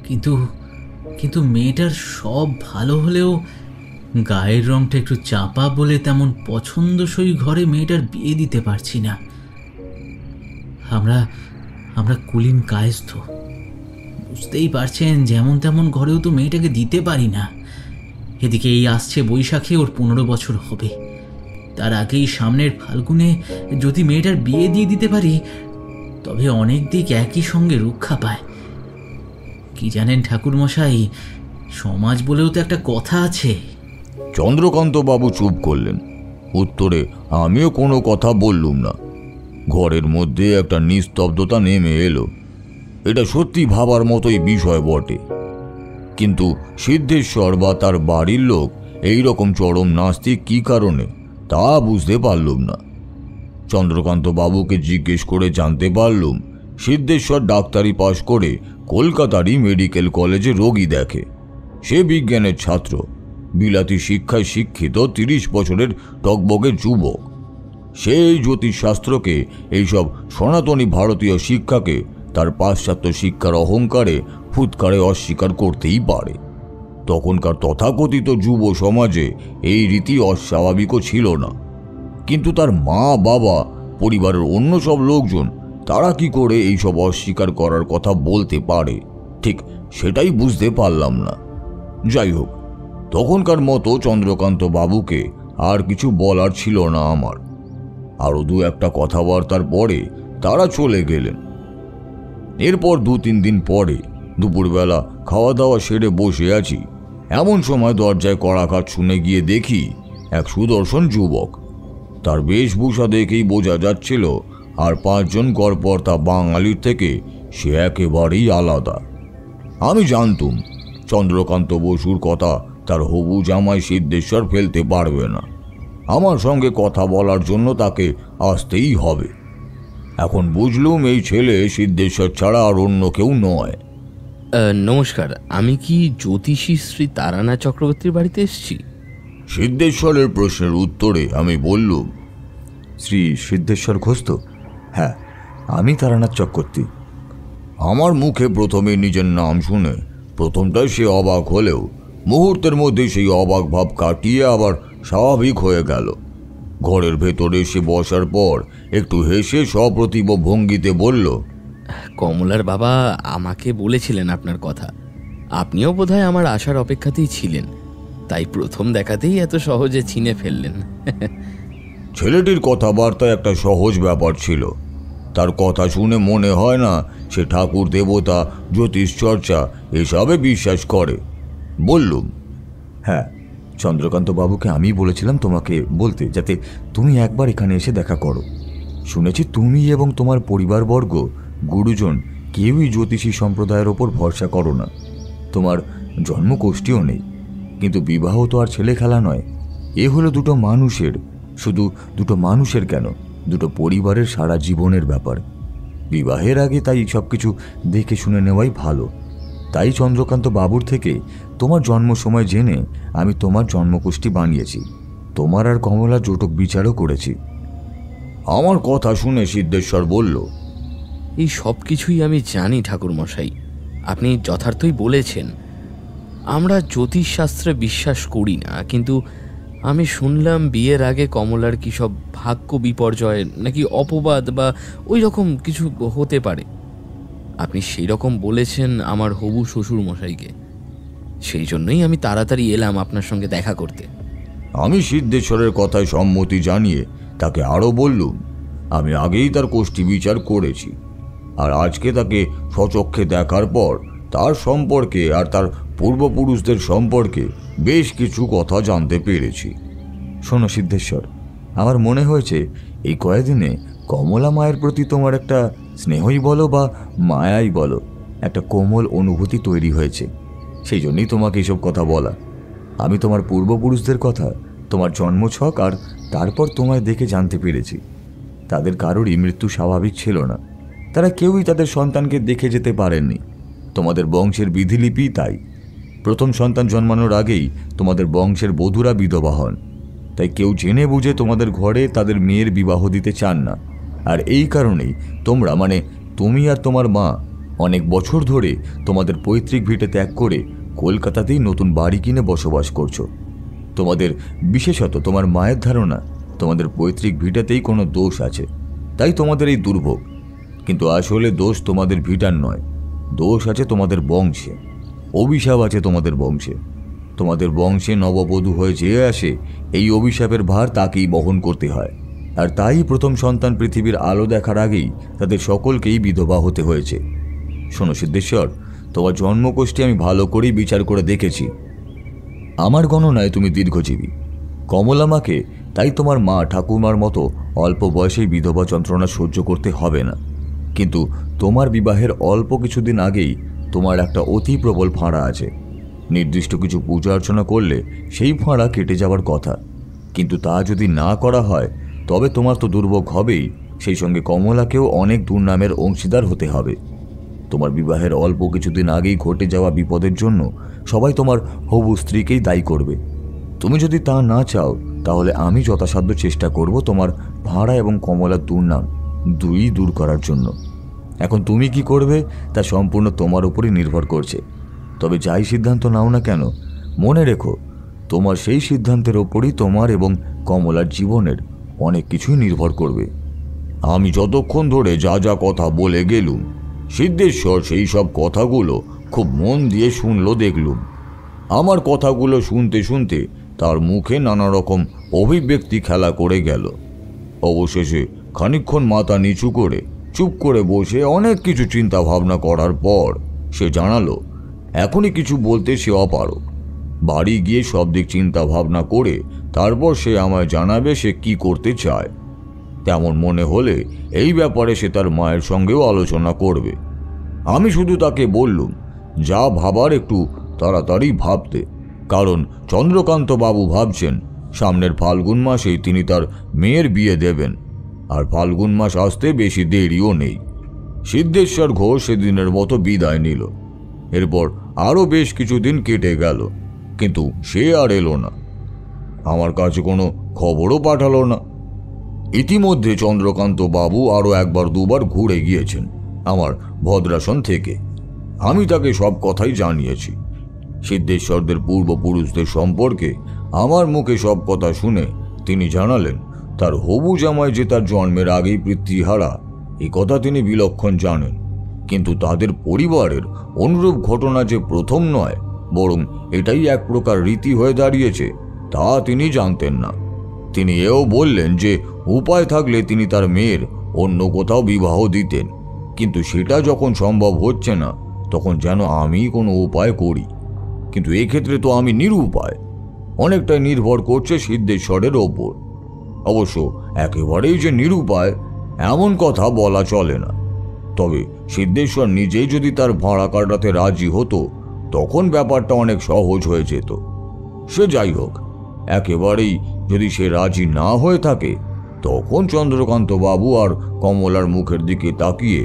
কিন্তু কিন্তু মেয়েটার সব ভালো হলেও গায়ের রংটা একটু চাপা বলে তেমন পছন্দসই ঘরে মেয়েটার বিয়ে দিতে পারছি না। আমরা আমরা কুলীন কায়স্থ, বুঝতেই পারছেন, যেমন তেমন ঘরেও তো মেয়েটাকে দিতে পারি না। এদিকে এই আসছে বৈশাখে ওর 15 বছর হবে। তার আগেই সামনের ফাল্গুনে যদি মেয়েটার বিয়ে দিয়ে দিতে পারি, তবে অনেক দিক একই সঙ্গে রক্ষা পায়। কি জানেন ঠাকুরমশাই, সমাজ বলেও তো একটা কথা আছে। চন্দ্রকান্ত বাবু চুপ করলেন। উত্তরে আমিও কোনো কথা বললুম না। ঘরের মধ্যে একটা নিস্তব্ধতা নেমে এলো। এটা সত্যি ভাবার মতোই বিষয় বটে, কিন্তু সিদ্ধেশ্বর বা তার বাড়ির লোক এই রকম চরম নাস্তিক কি কারণে তা বুঝতে পারলুম না। চন্দ্রকান্ত বাবুকে জিজ্ঞেস করে জানতে পারলুম সিদ্ধেশ্বর ডাক্তারি পাশ করে কলকাতারই মেডিকেল কলেজে রোগী দেখে। সে বিজ্ঞানের ছাত্র, বিলাতি শিক্ষায় শিক্ষিত 30 বছরের টকবকে যুবক। সে এই জ্যোতিষশাস্ত্রকে, এইসব সনাতনী ভারতীয় শিক্ষাকে তার পাশ্চাত্য শিক্ষার অহংকারে ফুৎকারে অস্বীকার করতেই পারে। তখনকার তথাকথিত যুব সমাজে এই রীতি অস্বাভাবিকও ছিল না, কিন্তু তার মা বাবা, পরিবারের অন্য সব লোকজন, তারা কি করে এইসব অস্বীকার করার কথা বলতে পারে, ঠিক সেটাই বুঝতে পারলাম না। যাই হোক, তখনকার মতো চন্দ্রকান্ত বাবুকে আর কিছু বলার ছিল না আমার। আরও 2-1টা কথাবার্তার পরে তারা চলে গেলেন। এরপর 2-3 দিন পরে দুপুরবেলা খাওয়া দাওয়া সেরে বসে আছি, এমন সময় দরজায় কড়াঘাত শুনে গিয়ে দেখি এক সুদর্শন যুবক। তার বেশভূষা দেখেই বোঝা যাচ্ছিল আর 5 জন গড়পড়তা বাঙালির থেকে সে একেবারেই আলাদা। আমি জানতুম চন্দ্রকান্ত বসুর কথা তার হবু জামাই সিদ্ধেশ্বর ফেলতে পারবে না। আমার সঙ্গে কথা বলার জন্য তাকে আসতেই হবে। এখন বুঝলুম এই ছেলে সিদ্ধেশ্বর ছাড়া আর অন্য কেউ নয়। নমস্কার, আমি কি জ্যোতিষী শ্রী তারানাথ চক্রবর্তীর বাড়িতে এসেছি? সিদ্ধেশ্বরের প্রশ্নের উত্তরে আমি বললুম, শ্রী সিদ্ধেশ্বর ঘোষ তো? হ্যাঁ, আমি তারানাথ চক্রবর্তী। আমার মুখে প্রথমে নিজের নাম শুনে প্রথমটায় সে অবাক হলেও মুহূর্তের মধ্যে সেই অবাক ভাব কাটিয়ে আবার স্বাভাবিক হয়ে গেল। ঘরের ভেতরে এসে বসার পর একটু হেসে সপ্রতিভ ভঙ্গিতে বলল, কমলার বাবা আমাকে বলেছিলেন আপনার কথা। আপনিও বোধহয় আমার আসার অপেক্ষাতেই ছিলেন, তাই প্রথম দেখাতেই এত সহজে চিনে ফেললেন। ছেলেটির কথাবার্তায় একটা সহজ ব্যাপার ছিল। তার কথা শুনে মনে হয় না সে ঠাকুর দেবতা, জ্যোতিষ চর্চা এসবে বিশ্বাস করে। বললুম, হ্যাঁ, চন্দ্রকান্ত বাবুকে আমি বলেছিলাম তোমাকে বলতে, যাতে তুমি একবার এখানে এসে দেখা করো। শুনেছি তুমি এবং তোমার পরিবারবর্গ, গুরুজন কেউই জ্যোতিষী সম্প্রদায়ের ওপর ভরসা করো না। তোমার জন্মকোষ্ঠীও নেই, কিন্তু বিবাহ তো আর ছেলে খেলা নয়। এ হলো 2টো মানুষের, শুধু 2টো মানুষের কেন, 2টো পরিবারের সারা জীবনের ব্যাপার। বিবাহের আগে তাই সব কিছু দেখে শুনে নেওয়াই ভালো। তাই চন্দ্রকান্ত বাবুর থেকে তোমার জন্ম সময় জেনে আমি তোমার জন্মকুষ্টি বানিয়েছি। তোমার আর কমলা জোটক বিচারও করেছি। আমার কথা শুনে সিদ্ধেশ্বর বলল, এই সব কিছুই আমি জানি ঠাকুরমশাই, আপনি যথার্থই বলেছেন। আমরা জ্যোতিষশাস্ত্রে বিশ্বাস করি না, কিন্তু আমি শুনলাম বিয়ের আগে কমলার কি সব ভাগ্য বিপর্যয় নাকি অপবাদ বা ওই রকম কিছু হতে পারে। আপনি সেই রকম বলেছেন আমার হবু শ্বশুর মশাইকে। সেই জন্যই আমি তাড়াতাড়ি এলাম আপনার সঙ্গে দেখা করতে। আমি সিদ্ধেশ্বরের কথায় সম্মতি জানিয়ে তাকে আরও বললুম, আমি আগেই তার কোষ্ঠী বিচার করেছি, আর আজকে তাকে স্বচক্ষে দেখার পর তার সম্পর্কে আর তার পূর্বপুরুষদের সম্পর্কে বেশ কিছু কথা জানতে পেরেছি। শোনো সিদ্ধেশ্বর, আমার মনে হয়েছে এই কয়েকদিনে কমলা মায়ের প্রতি তোমার একটা স্নেহই বলো বা মায়াই বলো, একটা কোমল অনুভূতি তৈরি হয়েছে। সেই জন্যই তোমাকে এইসব কথা বলা। আমি তোমার পূর্বপুরুষদের কথা, তোমার জন্মছক আর তারপর তোমায় দেখে জানতে পেরেছি তাদের কারোরই মৃত্যু স্বাভাবিক ছিল না। তারা কেউই তাদের সন্তানকে দেখে যেতে পারেননি। তোমাদের বংশের বিধিলিপি তাই। প্রথম সন্তান জন্মানোর আগেই তোমাদের বংশের বধূরা বিধবা হন, তাই কেউ জেনে বুঝে তোমাদের ঘরে তাদের মেয়ের বিবাহ দিতে চান না। আর এই কারণেই তোমরা, মানে তুমি আর তোমার মা, অনেক বছর ধরে তোমাদের পৈতৃক ভিটে ত্যাগ করে কলকাতাতেই নতুন বাড়ি কিনে বসবাস করছো। তোমাদের, বিশেষত তোমার মায়ের ধারণা তোমাদের পৈতৃক ভিটাতেই কোনো দোষ আছে, তাই তোমাদের এই দুর্ভোগ। কিন্তু আসলে দোষ তোমাদের ভিটার নয়, দোষ আছে তোমাদের বংশে, অভিশাপ আছে তোমাদের বংশে। তোমাদের বংশে নববধূ হয়ে যে আসে, এই অভিশাপের ভার তাকেই বহন করতে হয়। আর তাই প্রথম সন্তান পৃথিবীর আলো দেখার আগেই তাদের সকলকেই বিধবা হতে হয়েছে। শোনো সিদ্ধেশ্বর, তোমার জন্মকোষ্ঠী আমি ভালো করেই বিচার করে দেখেছি। আমার গণনায় তুমি দীর্ঘজীবী। কমলা মাকে, তাই তোমার মা ঠাকুমার মতো অল্প বয়সেই বিধবা যন্ত্রণা সহ্য করতে হবে না। কিন্তু তোমার বিবাহের অল্প কিছুদিন আগেই তোমার একটা অতি প্রবল ফাঁড়া আছে। নির্দিষ্ট কিছু পূজা অর্চনা করলে সেই ফাঁড়া কেটে যাওয়ার কথা, কিন্তু তা যদি না করা হয় তবে তোমার তো দুর্ভোগ হবেই, সেই সঙ্গে কমলাকেও অনেক দুর্নামের অংশীদার হতে হবে। তোমার বিবাহের অল্প কিছুদিন আগেই ঘটে যাওয়া বিপদের জন্য সবাই তোমার হবু স্ত্রীকেই দায়ী করবে। তুমি যদি তা না চাও তাহলে আমি যথাসাধ্য চেষ্টা করব তোমার ভাড়া এবং কমলার দুর্নাম দুই দূর করার জন্য। এখন তুমি কি করবে তা সম্পূর্ণ তোমার উপরই নির্ভর করছে। তবে যাই সিদ্ধান্ত নাও না কেন, মনে রেখো তোমার সেই সিদ্ধান্তের ওপরই তোমার এবং কমলার জীবনের অনেক কিছুই নির্ভর করবে। আমি যতক্ষণ ধরে যা যা কথা বলে গেলুম, সিদ্ধেশ্বর সেই সব কথাগুলো খুব মন দিয়ে শুনলো দেখলুম। আমার কথাগুলো শুনতে শুনতে তার মুখে নানা রকম অভিব্যক্তি খেলা করে গেল। অবশেষে খানিকক্ষণ মাথা নিচু করে চুপ করে বসে অনেক কিছু চিন্তা ভাবনা করার পর সে জানালো এখনই কিছু বলতে সে অপারগ। বাড়ি গিয়ে সব দিক চিন্তা ভাবনা করে তারপর সে আমায় জানাবে সে কি করতে চায়। তেমন মনে হলে এই ব্যাপারে সে তার মায়ের সঙ্গেও আলোচনা করবে। আমি শুধু তাকে বললুম যা ভাবার একটু তাড়াতাড়ি ভাবতে, কারণ চন্দ্রকান্ত বাবু ভাবছেন সামনের ফাল্গুন মাসেই তিনি তার মেয়ের বিয়ে দেবেন, আর ফাল্গুন মাস আসতে বেশি দেরিও নেই। সিদ্ধেশ্বর ঘোষ সেদিনের মতো বিদায় নিল। এরপর আরও বেশ কিছুদিন কেটে গেল, কিন্তু সে আর এলো না। আমার কাছে কোনো খবরও পাঠালো না। ইতিমধ্যে চন্দ্রকান্ত বাবু আরও একবার দুবার ঘুরে গিয়েছেন আমার ভদ্রাসন থেকে। আমি তাকে সব কথাই জানিয়েছি। সিদ্ধেশ্বরদের পূর্বপুরুষদের সম্পর্কে আমার মুখে সব কথা শুনে তিনি জানালেন তার হবু জামাই যে তার জন্মের আগেই পিতৃহারা, এই কথা তিনি বিলক্ষণ জানেন। কিন্তু তাদের পরিবারের অনুরূপ ঘটনা যে প্রথম নয়, বরং এটাই এক প্রকার রীতি হয়ে দাঁড়িয়েছে, তা তিনি জানতেন না। তিনি এও বললেন যে উপায় থাকলে তিনি তার মেয়ের অন্য কোথাও বিবাহ দিতেন, কিন্তু সেটা যখন সম্ভব হচ্ছে না তখন যেন আমি কোনো উপায় করি। কিন্তু এক্ষেত্রে তো আমি নিরুপায়। অনেকটাই নির্ভর করছে সিদ্ধেশ্বরের ওপর। অবশ্য একেবারেই যে নিরুপায় এমন কথা বলা চলে না। তবে সিদ্ধেশ্বর নিজেই যদি তার ভাড়া কাটাতে রাজি হতো তখন ব্যাপারটা অনেক সহজ হয়ে যেত। সে যাই হোক, একেবারেই যদি সে রাজি না হয়ে থাকে তখন চন্দ্রকান্ত বাবু আর কমলার মুখের দিকে তাকিয়ে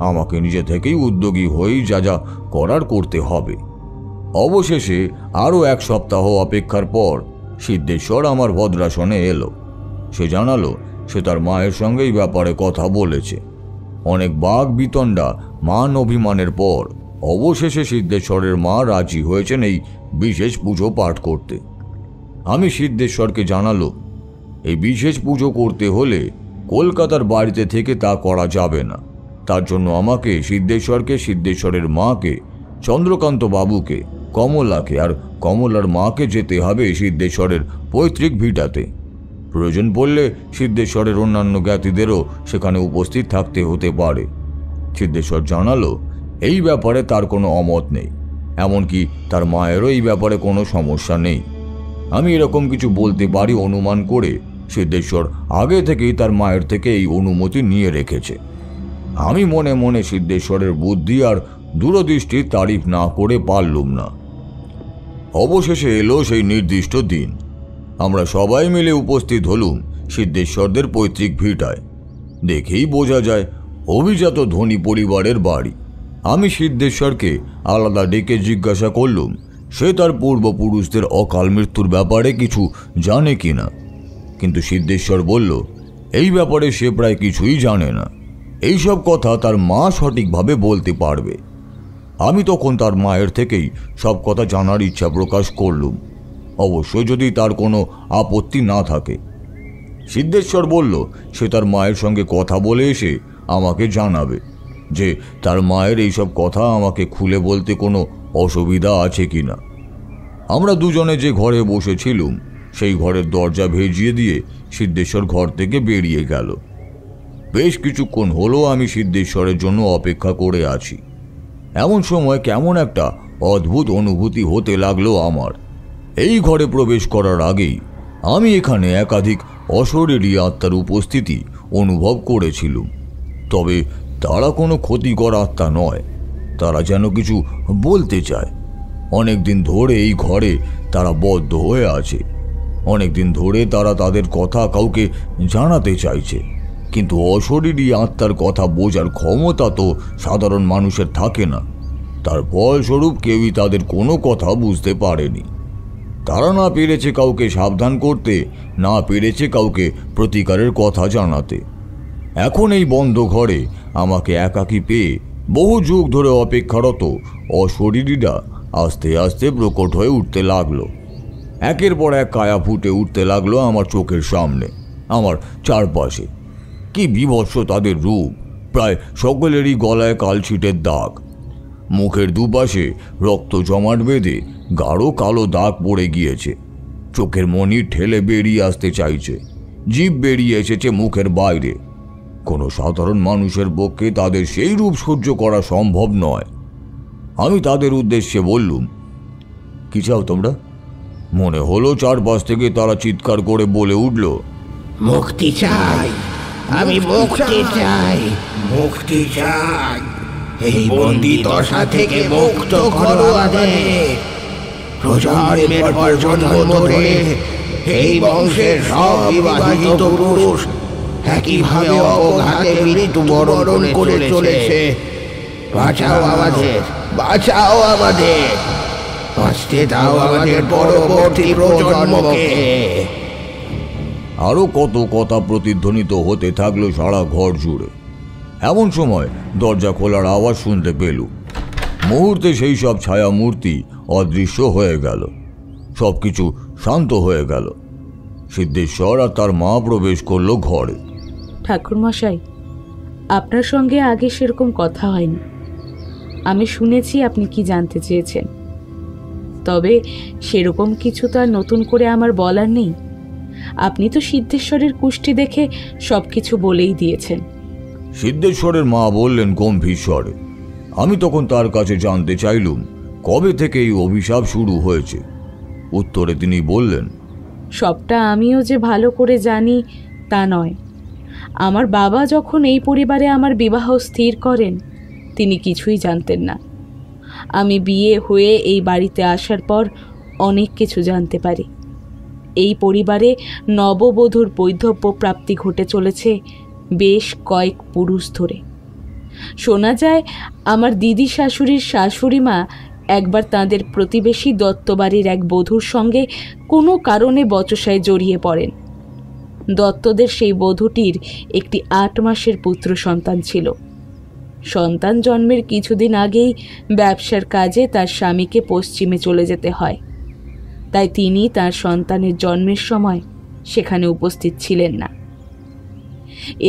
আমাকে নিজে থেকেই উদ্যোগী হয়েই যা যা করার করতে হবে। অবশেষে আরও এক সপ্তাহ অপেক্ষার পর সিদ্ধেশ্বর আমার ভদ্রাসনে এলো। সে জানালো সে তার মায়ের সঙ্গে এই ব্যাপারে কথা বলেছে। অনেক বাগ বিতণ্ডা মান অভিমানের পর অবশেষে সিদ্ধেশ্বরের মা রাজি হয়েছেন এই বিশেষ পুজো পাঠ করতে। আমি সিদ্ধেশ্বরকে জানালো এই বিশেষ পুজো করতে হলে কলকাতার বাড়িতে থেকে তা করা যাবে না। তার জন্য আমাকে সিদ্ধেশ্বরকে, সিদ্ধেশ্বরের মাকে, চন্দ্রকান্ত বাবুকে, কমলাকে আর কমলার মাকে যেতে হবে সিদ্ধেশ্বরের পৈতৃক ভিটাতে। প্রয়োজন পড়লে সিদ্ধেশ্বরের অন্যান্য জ্ঞাতিদেরও সেখানে উপস্থিত থাকতে হতে পারে। সিদ্ধেশ্বর জানালো এই ব্যাপারে তার কোনো অমত নেই, এমনকি তার মায়েরও এই ব্যাপারে কোনো সমস্যা নেই। আমি এরকম কিছু বলতে পারি অনুমান করে সিদ্ধেশ্বর আগে থেকেই তার মায়ের থেকে এই অনুমতি নিয়ে রেখেছে। আমি মনে মনে সিদ্ধেশ্বরের বুদ্ধি আর দূরদৃষ্টির তারিফ না করে পারলুম না। অবশেষে এলো সেই নির্দিষ্ট দিন। আমরা সবাই মিলে উপস্থিত হলুম সিদ্ধেশ্বরদের পৈতৃক ভিটায়। দেখেই বোঝা যায় অভিজাত ধনী পরিবারের বাড়ি। আমি সিদ্ধেশ্বরকে আলাদা ডেকে জিজ্ঞাসা করলুম সে তার পূর্বপুরুষদের অকাল মৃত্যুর ব্যাপারে কিছু জানে কি না। কিন্তু সিদ্ধেশ্বর বলল এই ব্যাপারে সে প্রায় কিছুই জানে না, এইসব কথা তার মা সঠিকভাবে বলতে পারবে। আমি তখন তার মায়ের থেকেই সব কথা জানার ইচ্ছা প্রকাশ করলুম, অবশ্যই যদি তার কোনো আপত্তি না থাকে। সিদ্ধেশ্বর বলল সে তার মায়ের সঙ্গে কথা বলে এসে আমাকে জানাবে যে তার মায়ের এইসব কথা আমাকে খুলে বলতে কোনো অসুবিধা আছে কি না। আমরা দুজনে যে ঘরে বসেছিলুম সেই ঘরের দরজা ভেজিয়ে দিয়ে সিদ্ধেশ্বর ঘর থেকে বেরিয়ে গেল। বেশ কিছুক্ষণ হলো আমি সিদ্ধেশ্বরের জন্য অপেক্ষা করে আছি। এমন সময় কেমন একটা অদ্ভুত অনুভূতি হতে লাগলো আমার। এই ঘরে প্রবেশ করার আগেই আমি এখানে একাধিক অশরীরী আত্মার উপস্থিতি অনুভব করেছিলুম। তবে তারা কোনো ক্ষতিকর আত্মা নয়, তারা যেন কিছু বলতে চায়। অনেক দিন ধরে এই ঘরে তারা বদ্ধ হয়ে আছে, অনেক দিন ধরে তারা তাদের কথা কাউকে জানাতে চাইছে। কিন্তু অশরীরী আত্মার কথা বোঝার ক্ষমতা তো সাধারণ মানুষের থাকে না, তার ফলস্বরূপ কেউই তাদের কোনো কথা বুঝতে পারেনি। তারা না পেরেছে কাউকে সাবধান করতে, না পেরেছে কাউকে প্রতিকারের কথা জানাতে। এখন এই বন্ধ ঘরে আমাকে একাকী পেয়ে বহু যুগ ধরে অপেক্ষারত অশরীরীরা আস্তে আস্তে প্রকট হয়ে উঠতে লাগলো। একের পর এক কায়া ফুটে উঠতে লাগলো আমার চোখের সামনে, আমার চারপাশে। কি বীভৎস তাদের রূপ! প্রায় সকলেরই গলায় কালছিটের দাগ, মুখের দুপাশে রক্ত জমাট বেঁধে গাঢ় কালো দাগ পড়ে গিয়েছে। চোখের মনি ঠেলে বেরিয়ে আসতে চাইছে, জিভ বেরিয়ে এসেছে মুখের বাইরে। কোনো সাধারণ মানুষের পক্ষে তাদের সেই রূপ সহ্য করা সম্ভব নয়। আমি তাদের উদ্দেশ্যে বললুম, কি চাও তোমরা? মনে হলো চারপাশ থেকে তারা চিৎকার করে বলে উঠল, মুক্তি চাই, আমি মুক্তি চাই, মুক্তি চাই। এই বন্দি দশা থেকে মুক্ত করো আমাদের। প্রজন্মের পর জন্ম ধরে এই বংশের সব বিবাহিত পুরুষ একইভাবে অবঘাতে মৃত্যুবরণ করে চলেছে। বাঁচাও আমাদের, বাঁচাও আমাদের, বাঁচতে দাও আমাদের পরবর্তী প্রজন্মকে। আরও কত কথা প্রতিধ্বনিত হতে থাকলো সারা ঘর জুড়ে। এমন সময় দরজা খোলার আওয়াজ শুনতে পেলুম। মুহূর্তে সেই সব ছায়া মূর্তি অদৃশ্য হয়ে গেল, সবকিছু শান্ত হয়ে গেল। সিদ্ধেশ্বর আর তার মা প্রবেশ করলো ঘরে। ঠাকুরমশাই, আপনার সঙ্গে আগে সেরকম কথা হয়নি। আমি শুনেছি আপনি কি জানতে চেয়েছেন, তবে সেরকম কিছু তো আর নতুন করে আমার বলার নেই। আপনি তো সিদ্ধেশ্বরের কুষ্টি দেখে সব কিছু বলেই দিয়েছেন। সিদ্ধেশ্বরের মা বললেন গম্ভীর স্বরে। আমি তখন তার কাছে জানতে চাইলুম কবে থেকে এই অভিশাপ শুরু হয়েছে। উত্তরে তিনি বললেন, সবটা আমিও যে ভালো করে জানি তা নয়। আমার বাবা যখন এই পরিবারে আমার বিবাহ স্থির করেন, তিনি কিছুই জানতেন না। আমি বিয়ে হয়ে এই বাড়িতে আসার পর অনেক কিছু জানতে পারি। এই পরিবারে নববধূর বৈধব্য প্রাপ্তি ঘটে চলেছে বেশ কয়েক পুরুষ ধরে। শোনা যায় আমার দিদি শাশুড়ির শাশুড়ি মা একবার তাঁদের প্রতিবেশী দত্তবাড়ির এক বধূর সঙ্গে কোনো কারণে বচসায় জড়িয়ে পড়েন। দত্তদের সেই বধূটির একটি 8 মাসের পুত্র সন্তান ছিল। সন্তান জন্মের কিছুদিন আগেই ব্যবসার কাজে তার স্বামীকে পশ্চিমে চলে যেতে হয়, তাই তিনি তার সন্তানের জন্মের সময় সেখানে উপস্থিত ছিলেন না।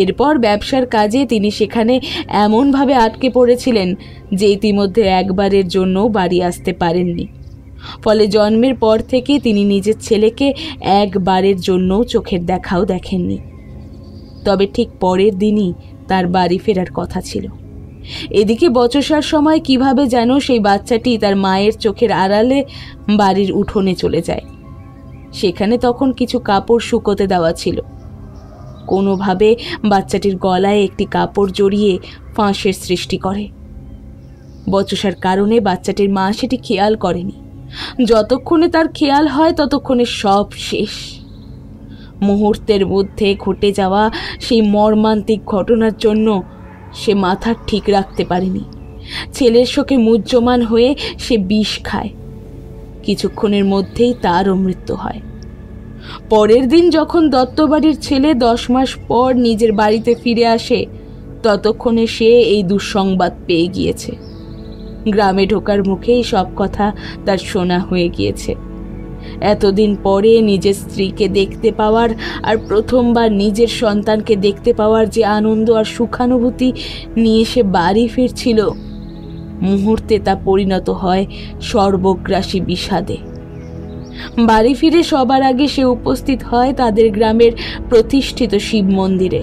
এরপর ব্যবসার কাজে তিনি সেখানে এমনভাবে আটকে পড়েছিলেন যে ইতিমধ্যে একবারের জন্যও বাড়ি আসতে পারেননি। ফলে জন্মের পর থেকে তিনি নিজের ছেলেকে একবারের জন্যও চোখের দেখাও দেখেননি। তবে ঠিক পরের দিনই তার বাড়ি ফেরার কথা ছিল। এদিকে বচসার সময় কিভাবে যেন সেই বাচ্চাটি তার মায়ের চোখের আড়ালে বাড়ির উঠোনে চলে যায়। সেখানে তখন কিছু কাপড় শুকোতে দেওয়া ছিল। কোনোভাবে বাচ্চাটির গলায় একটি কাপড় জড়িয়ে ফাঁসের সৃষ্টি করে। বচসার কারণে বাচ্চাটির মা সেটি খেয়াল করেনি। যতক্ষণে তার খেয়াল হয় ততক্ষণে সব শেষ। মুহূর্তের মধ্যে ঘটে যাওয়া সেই মর্মান্তিক ঘটনার জন্য সে মাথা ঠিক রাখতে পারেনি। ছেলের শোকে মুহ্যমান হয়ে সে বিষ খায়। কিছুক্ষণের মধ্যেই তারও মৃত্যু হয়। পরের দিন যখন দত্তবাড়ির ছেলে 10 মাস পর নিজের বাড়িতে ফিরে আসে, ততক্ষণে সে এই দুঃসংবাদ পেয়ে গিয়েছে। গ্রামে ঢোকার মুখেই সব কথা তার শোনা হয়ে গিয়েছে। এতদিন পরে নিজের স্ত্রীকে দেখতে পাওয়ার আর প্রথমবার নিজের সন্তানকে দেখতে পাওয়ার যে আনন্দ আর সুখানুভূতি নিয়ে সে বাড়ি ফিরছিল, মুহূর্তে তা পরিণত হয় সর্বগ্রাসী বিষাদে। বাড়ি ফিরে সবার আগে সে উপস্থিত হয় তাদের গ্রামের প্রতিষ্ঠিত শিব মন্দিরে।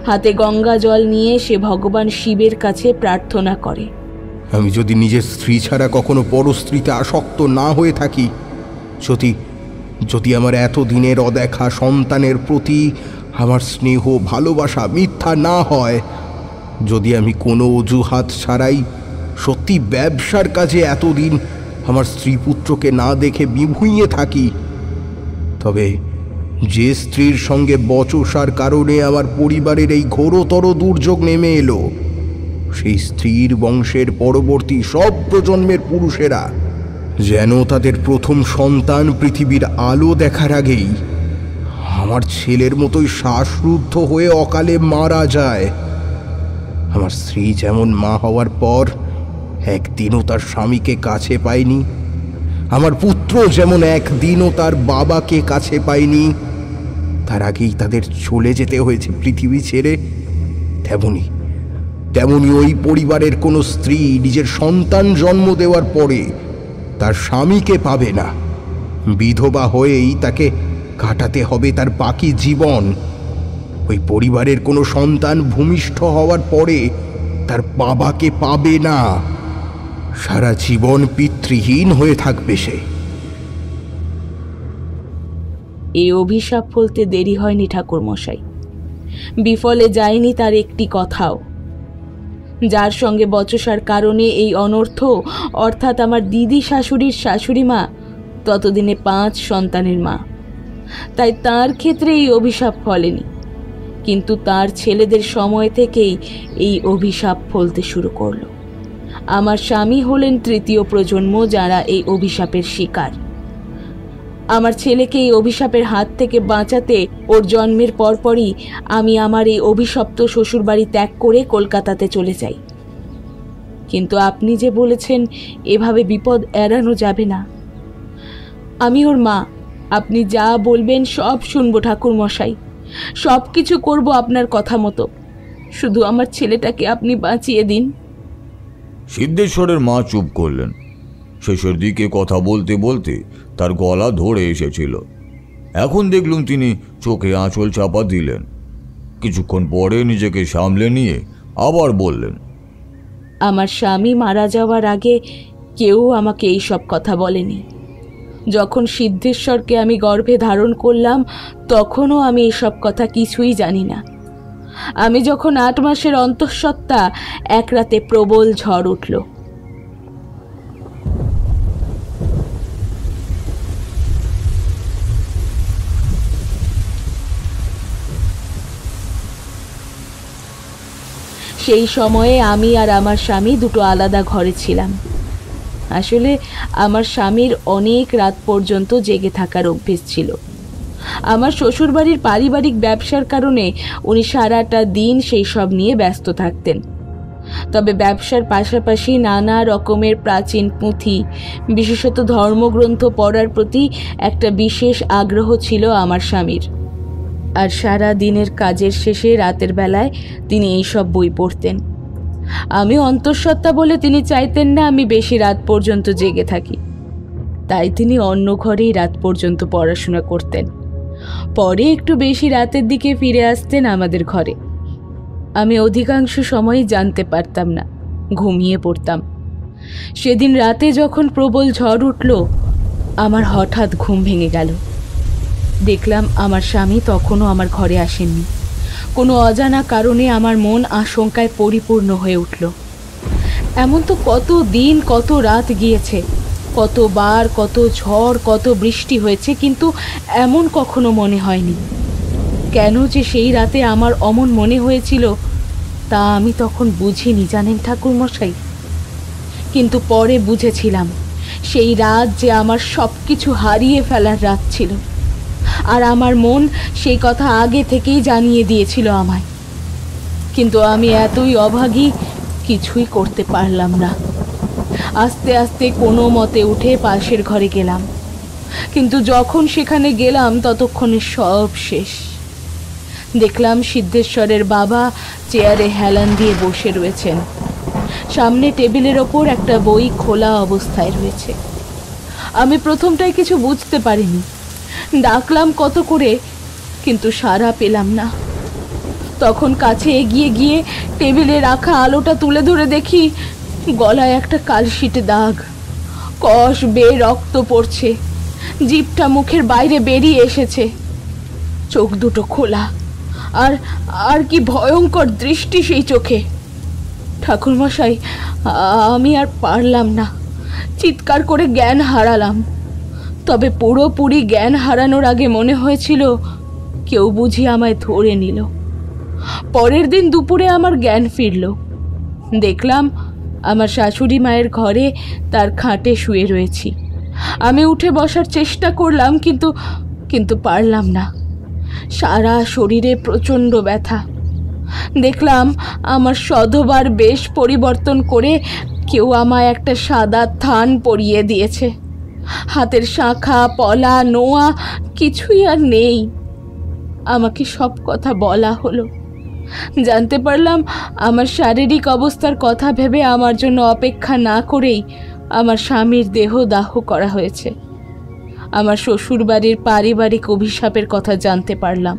হাতে গঙ্গা জল নিয়ে সে ভগবান শিবের কাছে প্রার্থনা করে, আমি যদি নিজের স্ত্রী ছাড়া কখনো পরস্ত্রীতে আসক্ত না হয়ে থাকি, যদি আমার এতদিনের অদেখা সন্তানের প্রতি আমার স্নেহ ভালোবাসা মিথ্যা না হয়, যদি আমি কোনো অজুহাত ছাড়াই সত্যি ব্যবসার কাজে এতদিন আমার স্ত্রী পুত্রকে না দেখে বিভুঁইয়ে থাকি, তবে যে স্ত্রীর সঙ্গে বচসার কারণে আমার পরিবারের এই ঘোরতর দুর্যোগ নেমে এলো, সেই স্ত্রীর বংশের পরবর্তী সব প্রজন্মের পুরুষেরা যেন তাদের প্রথম সন্তান পৃথিবীর আলো দেখার আগেই আমার ছেলের মতোই শ্বাসরুদ্ধ হয়ে অকালে মারা যায়। আমার স্ত্রী যেমন মা হওয়ার পর একদিনও তার স্বামীকে কাছে পায়নি, আমার পুত্র যেমন একদিনও তার বাবাকে কাছে পায়নি, তার আগেই তাদের চলে যেতে হয়েছে পৃথিবী ছেড়ে, তেমনি ওই পরিবারের কোনো স্ত্রী নিজের সন্তান জন্ম দেওয়ার পরে তার স্বামীকে পাবে না। বিধবা হয়েই তাকে কাটাতে হবে তার বাকি জীবন। ওই পরিবারের কোনো সন্তান ভূমিষ্ঠ হওয়ার পরে তার বাবাকে পাবে না, সারা জীবন পিতৃহীন হয়ে থাকবে সে। এই অভিশাপ ফলতে দেরি হয়নি ঠাকুরমশাই। বিফলে যায়নি তার একটি কথাও। যার সঙ্গে বচসার কারণে এই অনর্থ, অর্থাৎ আমার দিদি শাশুড়ির শাশুড়ি মা ততদিনে 5 সন্তানের মা, তাই তার ক্ষেত্রে এই অভিশাপ ফলেনি, কিন্তু তার ছেলেদের সময় থেকেই এই অভিশাপ ফলতে শুরু করলো। আমার স্বামী হলেন 3য় প্রজন্ম যারা এই অভিশাপের শিকার। আমার ছেলেকে এই অভিশাপের হাত থেকে বাঁচাতে ওর জন্মের পরপরই আমি আমার এই অভিশপ্ত শ্বশুরবাড়ি ত্যাগ করে কলকাতাতে চলে যাই। কিন্তু আপনি যে বলেছেন এভাবে বিপদ এড়ানো যাবে না। আমি ওর মা, আপনি যা বলবেন সব শুনবো ঠাকুরমশাই, সব কিছু করবো আপনার কথা মতো। শুধু আমার ছেলেটাকে আপনি বাঁচিয়ে দিন। সিদ্ধেশ্বরের মা চুপ করলেন। শেষের দিকে কথা বলতে বলতে তার গলা ধরে এসেছিল। এখন দেখলুম তিনি চোখে আঁচল চাপা দিলেন। কিছুক্ষণ পরে নিজেকে সামলে নিয়ে আবার বললেন, আমার স্বামী মারা যাওয়ার আগে কেউ আমাকে এই সব কথা বলেনি। যখন সিদ্ধেশ্বরকে আমি গর্ভে ধারণ করলাম তখনও আমি এইসব কথা কিছুই জানি না। আমি যখন 8 মাসের অন্তঃসত্ত্বা, এক রাতে প্রবল ঝড় উঠল। সেই সময়ে আমি আর আমার স্বামী দুটো আলাদা ঘরে ছিলাম। আসলে আমার স্বামীর অনেক রাত পর্যন্ত জেগে থাকার অভ্যেস ছিল। আমার শ্বশুরবাড়ির পারিবারিক ব্যবসার কারণে উনি সারাটা দিন সেই সব নিয়ে ব্যস্ত থাকতেন। তবে ব্যবসার পাশাপাশি নানা রকমের প্রাচীন পুঁথি, বিশেষত ধর্মগ্রন্থ পড়ার প্রতি একটা বিশেষ আগ্রহ ছিল আমার স্বামীর। আর সারা দিনের কাজের শেষে রাতের বেলায় তিনি এইসব বই পড়তেন। আমি অন্তঃসত্ত্বা বলে তিনি চাইতেন না আমি বেশি রাত পর্যন্ত জেগে থাকি, তাই তিনি অন্য ঘরেই রাত পর্যন্ত পড়াশোনা করতেন। পরে একটু বেশি রাতের দিকে ফিরে আসতেন আমাদের ঘরে। আমি অধিকাংশ সময়ই জানতে পারতাম না, ঘুমিয়ে পড়তাম। সেদিন রাতে যখন প্রবল ঝড় উঠল, আমার হঠাৎ ঘুম ভেঙে গেল। দেখলাম আমার স্বামী তখনও আমার ঘরে আসেননি। কোনো অজানা কারণে আমার মন আশঙ্কায় পরিপূর্ণ হয়ে উঠল। এমন তো কত দিন, কত রাত গিয়েছে, কতবার কত ঝড়, কত বৃষ্টি হয়েছে, কিন্তু এমন কখনো মনে হয়নি। কেন যে সেই রাতে আমার অমন মনে হয়েছিল তা আমি তখন বুঝিনি, জানেন ঠাকুরমশাই। কিন্তু পরে বুঝেছিলাম সেই রাত যে আমার সব কিছু হারিয়ে ফেলার রাত ছিল, আর আমার মন সেই কথা আগে থেকেই জানিয়ে দিয়েছিল আমায়। কিন্তু আমি এতই অভাগী, কিছুই করতে পারলাম না। আস্তে আস্তে কোনো মতে উঠে পাশের ঘরে গেলাম, কিন্তু যখন সেখানে গেলাম ততক্ষণে সব শেষ। দেখলাম সিদ্ধেশ্বরের বাবা চেয়ারে হেলান দিয়ে বসে রয়েছেন, সামনে টেবিলের ওপর একটা বই খোলা অবস্থায় রয়েছে। আমি প্রথমটায় কিছু বুঝতে পারিনি, ডাকলাম কত করে, কিন্তু সাড়া পেলাম না। তখন কাছে এগিয়ে গিয়ে টেবিলে রাখা আলোটা তুলে ধরে দেখি গলায় একটা কালশিটে দাগ, কষ বেয়ে রক্ত পড়ছে, জিভটা মুখের বাইরে বেরিয়ে এসেছে, চোখ দুটো খোলা, আর কি ভয়ঙ্কর দৃষ্টি সেই চোখে। ঠাকুরমশাই, আমি আর পারলাম না, চিৎকার করে জ্ঞান হারালাম। তবে পুরোপুরি জ্ঞান হারানোর আগে মনে হয়েছিল কেউ বুঝি আমায় ধরে নিল। পরের দিন দুপুরে আমার জ্ঞান ফিরল। দেখলাম আমার শাশুড়ি মায়ের ঘরে তার খাটে শুয়ে রয়েছি। আমি উঠে বসার চেষ্টা করলাম, কিন্তু পারলাম না। সারা শরীরে প্রচণ্ড ব্যথা। দেখলাম আমার সধবার বেশ পরিবর্তন করে কেউ আমায় একটা সাদা থান পরিয়ে দিয়েছে। হাতের শাঁখা, পলা, নোয়া কিছুই আর নেই। আমাকে সব কথা বলা হলো। জানতে পারলাম আমার শারীরিক অবস্থার কথা ভেবে আমার জন্য অপেক্ষা না করেই আমার স্বামীর দেহ দাহ করা হয়েছে। আমার শ্বশুরবাড়ির পারিবারিক অভিশাপের কথা জানতে পারলাম।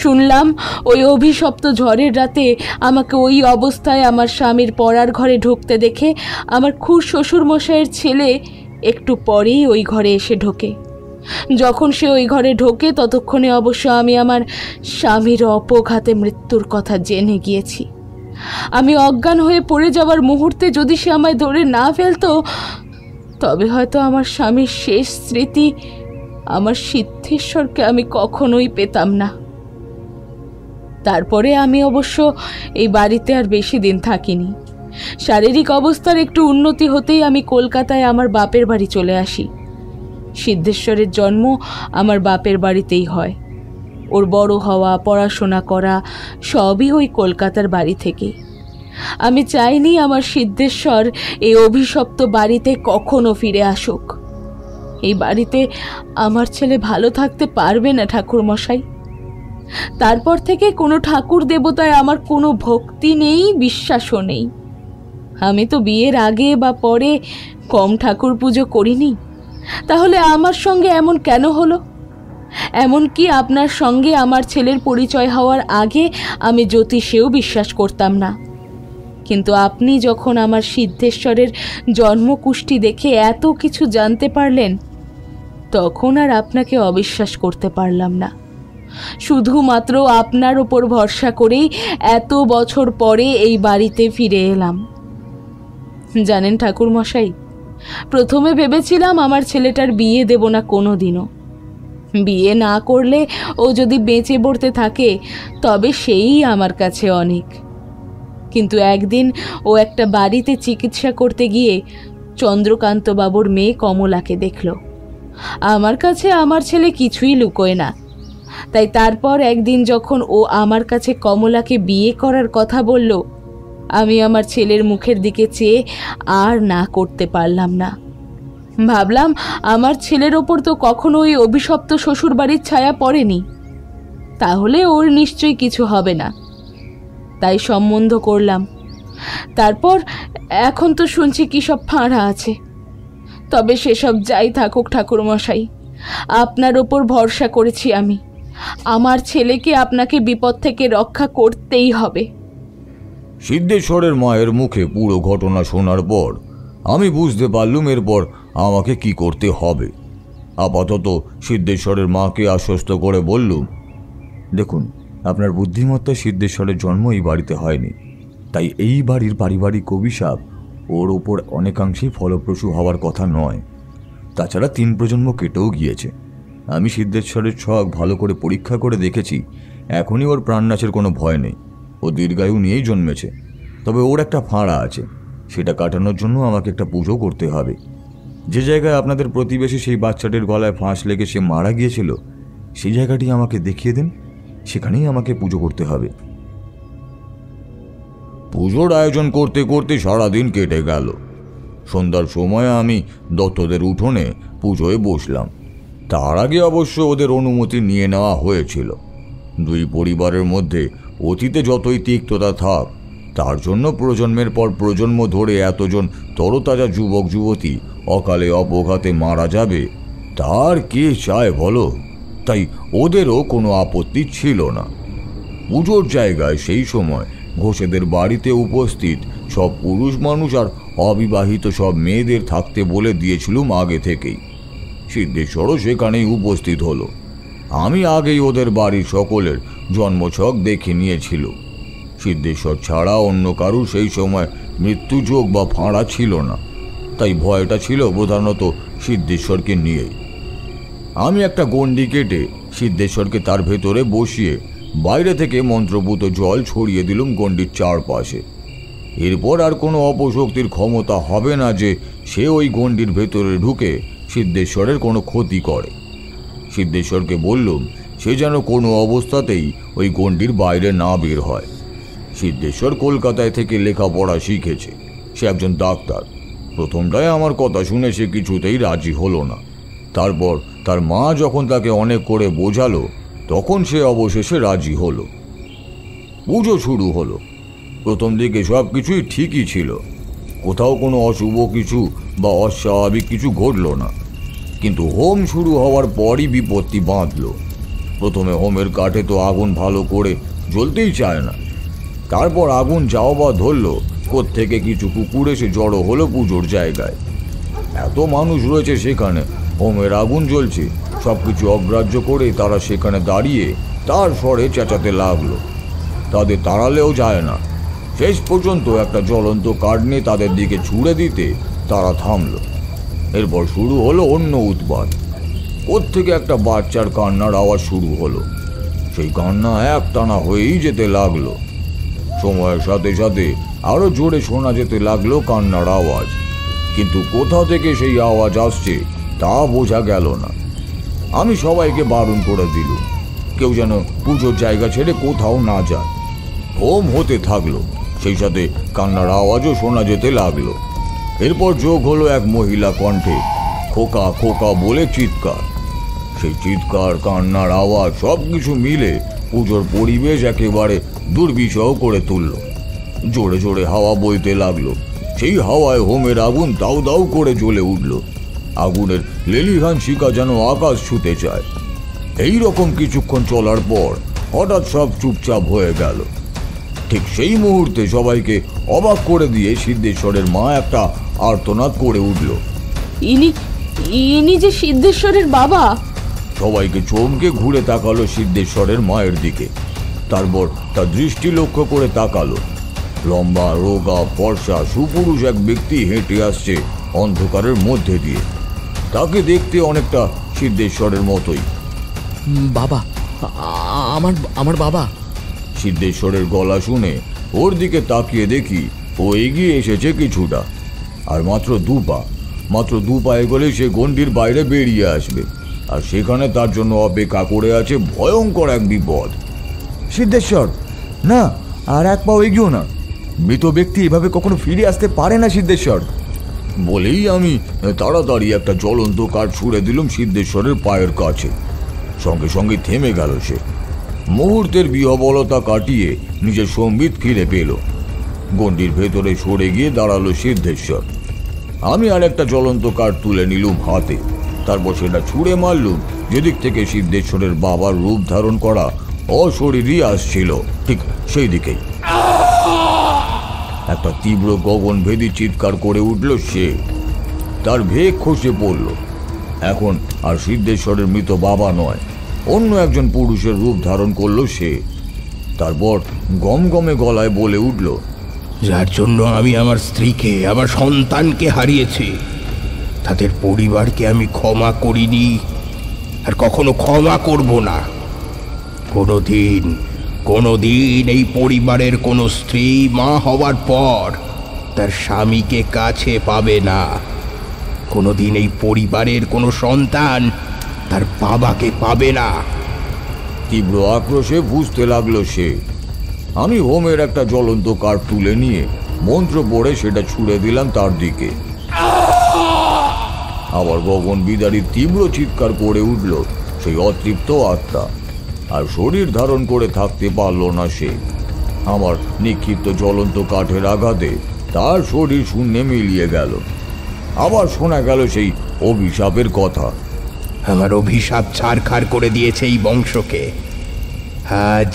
শুনলাম ওই অভিশপ্ত ঝড়ের রাতে আমাকে ওই অবস্থায় আমার স্বামীর পড়ার ঘরে ঢুকতে দেখে আমার খুড় শ্বশুরমশাইয়ের ছেলে একটু পরেই ওই ঘরে এসে ঢোকে। যখন সে ওই ঘরে ঢোকে ততক্ষণে অবশ্য আমি আমার স্বামীর অপঘাতে মৃত্যুর কথা জেনে গিয়েছি। আমি অজ্ঞান হয়ে পড়ে যাওয়ার মুহূর্তে যদি সে আমায় ধরে না ফেলতো, তবে হয়তো আমার স্বামীর শেষ স্মৃতি, আমার সিদ্ধেশ্বরকে আমি কখনোই পেতাম না। তারপরে আমি অবশ্য এই বাড়িতে আর বেশি দিন থাকিনি। শারীরিক অবস্থার একটু উন্নতি হতেই আমি কলকাতায় আমার বাপের বাড়ি চলে আসি। সিদ্ধেশ্বরের জন্ম আমার বাপের বাড়িতেই হয়। ওর বড় হওয়া, পড়াশোনা করা সবই ওই কলকাতার বাড়ি থেকে। আমি চাইনি আমার সিদ্ধেশ্বর এই অভিশপ্ত বাড়িতে কখনো ফিরে আসুক। এই বাড়িতে আমার ছেলে ভালো থাকতে পারবে না ঠাকুরমশাই। তারপর থেকে কোনো ঠাকুর দেবতায় আমার কোনো ভক্তি নেই, বিশ্বাসও নেই। আমি তো বিয়ের আগে বা পরে কম ঠাকুর পুজো করিনি। তাহলে আমার সঙ্গে এমন কেন হলো? এমনকি আপনার সঙ্গে আমার ছেলের পরিচয় হওয়ার আগে আমি জ্যোতিষেও বিশ্বাস করতাম না। কিন্তু আপনি যখন আমার সিদ্ধেশ্বরের জন্মকুষ্টি দেখে এত কিছু জানতে পারলেন, তখন আর আপনাকে অবিশ্বাস করতে পারলাম না। শুধুমাত্র আপনার ওপর ভরসা করেই এত বছর পরে এই বাড়িতে ফিরে এলাম। জানেন ঠাকুরমশাই, প্রথমে ভেবেছিলাম আমার ছেলেটার বিয়ে দেব না কোনো দিনও। বিয়ে না করলে ও যদি বেঁচে পড়তে থাকে তবে সেই আমার কাছে অনেক। কিন্তু একদিন ও একটা বাড়িতে চিকিৎসা করতে গিয়ে চন্দ্রকান্ত বাবুর মেয়ে কমলাকে দেখল। আমার কাছে আমার ছেলে কিছুই লুকোয় না, তাই তারপর একদিন যখন ও আমার কাছে কমলাকে বিয়ে করার কথা বলল, আমি আমার ছেলের মুখের দিকে চেয়ে আর না করতে পারলাম না। ভাবলাম আমার ছেলের ওপর তো কখনো ওই অভিশপ্ত শ্বশুরবাড়ির ছায়া পড়েনি, তাহলে ওর নিশ্চয়ই কিছু হবে না। তাই সম্বন্ধ করলাম। তারপর এখন তো শুনছি কি সব ফাঁড়া আছে। তবে সেসব যাই থাকুক ঠাকুরমশাই, আপনার ওপর ভরসা করেছি আমি। আমার ছেলেকে আপনাকে বিপদ থেকে রক্ষা করতেই হবে। সিদ্ধেশ্বরের মায়ের মুখে পুরো ঘটনা শোনার পর আমি বুঝতে পারলুম এরপর আমাকে কি করতে হবে। আপাতত সিদ্ধেশ্বরের মাকে আশ্বস্ত করে বললুম, দেখুন, আপনার বুদ্ধিমত্তা সিদ্ধেশ্বরের জন্ম এই বাড়িতে হয়নি, তাই এই বাড়ির পারিবারিক অভিশাপ ওর ওপর অনেকাংশেই ফলপ্রসূ হওয়ার কথা নয়। তাছাড়া 3 প্রজন্ম কেটেও গিয়েছে। আমি সিদ্ধেশ্বরের ছক ভালো করে পরীক্ষা করে দেখেছি, এখনই ওর প্রাণনাশের কোনো ভয় নেই। ও দীর্ঘায়ু নিয়েই জন্মেছে। তবে ওর একটা ফাঁড়া আছে, সেটা কাটানোর জন্য আমাকে একটা পুজো করতে হবে। যে জায়গায় আপনাদের প্রতিবেশী সেই বাচ্চাটির গলায় ফাঁস লেগে সে মারা গিয়েছিল, সেই জায়গাটি আমাকে দেখিয়ে দিন, সেখানেই আমাকে পুজো করতে হবে। পুজোর আয়োজন করতে করতে সারাদিন কেটে গেল। সন্ধ্যার সময় আমি দত্তদের উঠোনে পুজোয় বসলাম। তার আগে অবশ্য ওদের অনুমতি নিয়ে নেওয়া হয়েছিল। দুই পরিবারের মধ্যে অতীতে যতই তিক্ততা থাক, তার জন্য প্রজন্মের পর প্রজন্ম ধরে এতজন তরতাজা যুবক যুবতী অকালে অপঘাতে মারা যাবে, তার কে চায় বলো? তাই ওদেরও কোনো আপত্তি ছিল না। পুজোর জায়গায় সেই সময় ঘোষেদের বাড়িতে উপস্থিত সব পুরুষ মানুষ আর অবিবাহিত সব মেয়েদের থাকতে বলে দিয়েছিলুম আগে থেকেই। সিদ্ধেশ্বরও সেখানেই উপস্থিত হলো। আমি আগেই ওদের বাড়ির সকলের জন্মছক দেখে নিয়েছিল। সিদ্ধেশ্বর ছাড়া অন্য কারু সেই সময় মৃত্যুযোগ বা ফাঁড়া ছিল না, তাই ভয়টা ছিল প্রধানত সিদ্ধেশ্বরকে নিয়েই। আমি একটা গণ্ডি কেটে সিদ্ধেশ্বরকে তার ভেতরে বসিয়ে বাইরে থেকে মন্ত্রপুত জল ছড়িয়ে দিলুম গণ্ডির চারপাশে। এরপর আর কোনো অপশক্তির ক্ষমতা হবে না যে সে ওই গণ্ডির ভেতরে ঢুকে সিদ্ধেশ্বরের কোনো ক্ষতি করে। সিদ্ধেশ্বরকে বললুম সে যেন কোনো অবস্থাতেই ওই গণ্ডির বাইরে না বের হয়। সিদ্ধেশ্বর কলকাতায় থেকে লেখাপড়া শিখেছে, সে একজন ডাক্তার। প্রথমটায় আমার কথা শুনে সে কিছুতেই রাজি হলো না। তারপর তার মা যখন তাকে অনেক করে বোঝালো, তখন সে অবশেষে রাজি হলো। পুজো শুরু হলো। প্রথম দিকে সব কিছুই ঠিকই ছিল, কোথাও কোনো অশুভ কিছু বা অস্বাভাবিক কিছু ঘটল না। কিন্তু হোম শুরু হওয়ার পরই বিপত্তি বাঁধল। প্রথমে হোমের কাঠে তো আগুন ভালো করে জ্বলতেই চায় না। তারপর আগুন যাও বা ধরল, কোত্থেকে কিছু কুকুর এসে জড়ো হলো পুজোর জায়গায়। এত মানুষ রয়েছে সেখানে, হোমের আগুন জ্বলছে, সব কিছু অগ্রাহ্য করে তারা সেখানে দাঁড়িয়ে তার স্বরে চেঁচাতে লাগলো। তাদের তাড়ালেও যায় না। শেষ পর্যন্ত একটা জ্বলন্ত কাঠ নিয়ে তাদের দিকে ছুঁড়ে দিতে তারা থামল। এরপর শুরু হলো অন্য উৎপাত। কোত্থেকে একটা বাচ্চার কান্নার আওয়াজ শুরু হলো। সেই কান্না একটানা হয়েই যেতে লাগলো। সময়ের সাথে সাথে আরো জোরে শোনা যেতে লাগলো কান্নার আওয়াজ, কিন্তু কোথা থেকে সেই আওয়াজ আসছে তা বোঝা গেল না। আমি সবাইকে বারণ করে দিলুম কেউ যেন পুজোর জায়গা ছেড়ে কোথাও না যায়। হোম হতে থাকলো, সেই সাথে কান্নার আওয়াজও শোনা যেতে লাগলো। এরপর যোগ হলো এক মহিলা কণ্ঠে খোকা খোকা বলে চিৎকার। সেই চিৎকার, কান্নার আওয়াজ সবকিছু মিলে পুজোর পরিবেশ একেবারে দুর্বিষহ করে তুলল। জোরে জোরে হাওয়া বইতে লাগলো। সেই হাওয়ায় হোমের আগুন দাউ দাউ করে জ্বলে উঠল। আগুনের লেলিহান শিখা যেন আকাশ ছুঁতে চায়। এই রকম কিছুক্ষণ চলার পর হঠাৎ সব চুপচাপ হয়ে গেল। ঠিক সেই মুহূর্তে সবাইকে অবাক করে দিয়ে সিদ্ধেশ্বরের মা একটা আর্তনাদ করে উঠল। ইনি যে সিদ্ধেশ্বরের বাবা। সবাইকে চমকে ঘুরে তাকালো সিদ্ধেশ্বরের মায়ের দিকে। তারপর তার দৃষ্টি লক্ষ্য করে তাকালো। লম্বা, রোগা, ফর্সা, সুপুরুষ এক ব্যক্তি হেঁটে আসছে অন্ধকারের মধ্যে দিয়ে। তাকে দেখতে অনেকটা সিদ্ধেশ্বরের মতোই। বাবা, আমার বাবা। সিদ্ধেশ্বরের গলা শুনে ওর দিকে তাকিয়ে দেখি ও এগিয়ে এসেছে কিছুটা, আর মাত্র দু পা এগোলে সে গণ্ডির বাইরে বেরিয়ে আসবে। আর সেখানে তার জন্য অপেক্ষা করে আছে ভয়ঙ্কর এক বিপদ। সিদ্ধেশ্বর, না, আর এক পাও এগিয়েও না। মৃত ব্যক্তি এভাবে কখনো ফিরে আসতে পারে না সিদ্ধেশ্বর। বলেই আমি তাড়াতাড়ি একটা জ্বলন্ত কাঠ ছুঁড়ে দিলুম সিদ্ধেশ্বরের পায়ের কাছে। সঙ্গে সঙ্গে থেমে গেল সে। মুহূর্তের বিহবলতা কাটিয়ে নিজের সম্বিত ফিরে পেল। গণ্ডির ভেতরে সরে গিয়ে দাঁড়ালো সিদ্ধেশ্বর। আমি আর একটা জ্বলন্ত কাঠ তুলে নিলুম হাতে। তারপর সেটা ছুঁড়ে মারলুম যেদিক থেকে সিদ্ধেশ্বরের বাবার রূপ ধারণ করা অশরীরী আসছিল, ঠিক সেই দিকেই। একটা তীব্র গগনভেদী চিৎকার করে উঠল সে। তার ভেগ খসে পড়ল। এখন আর সিদ্ধেশ্বরের মৃত বাবা নয়, অন্য একজন পুরুষের রূপ ধারণ করলো সে। তারপর গমগমে গলায় বলে উঠল, যার জন্য আমি আমার স্ত্রীকে, আমার সন্তানকে হারিয়েছি, তাদের পরিবারকে আমি ক্ষমা করিনি, আর কখনো ক্ষমা করব না। কোনোদিন এই পরিবারের কোনো স্ত্রী মা হওয়ার পর তার স্বামীকে কাছে পাবে না। কোনোদিন এই পরিবারের কোনো সন্তান তার বাবাকে পাবে না। তীব্র আক্রোশে বুঝতে লাগলো সে। আমি হোমের একটা জ্বলন্ত কাঠ তুলে নিয়ে মন্ত্র পড়ে সেটা ছুঁড়ে দিলাম তার দিকে। আবার গগন বিদারী তীব্র চিৎকার করে উঠল সেই অতৃপ্ত আত্মা, আর শরীর ধারণ করে থাকতে পারল না সে। আমার নিক্ষিপ্ত জ্বলন্ত কাঠের আঘাতে তার শরীর শূন্যে মিলিয়ে গেল। আবার শোনা গেল সেই অভিশাপের কথা। আমার অভিশাপ ছারখার করে দিয়েছে এই বংশকে, আজ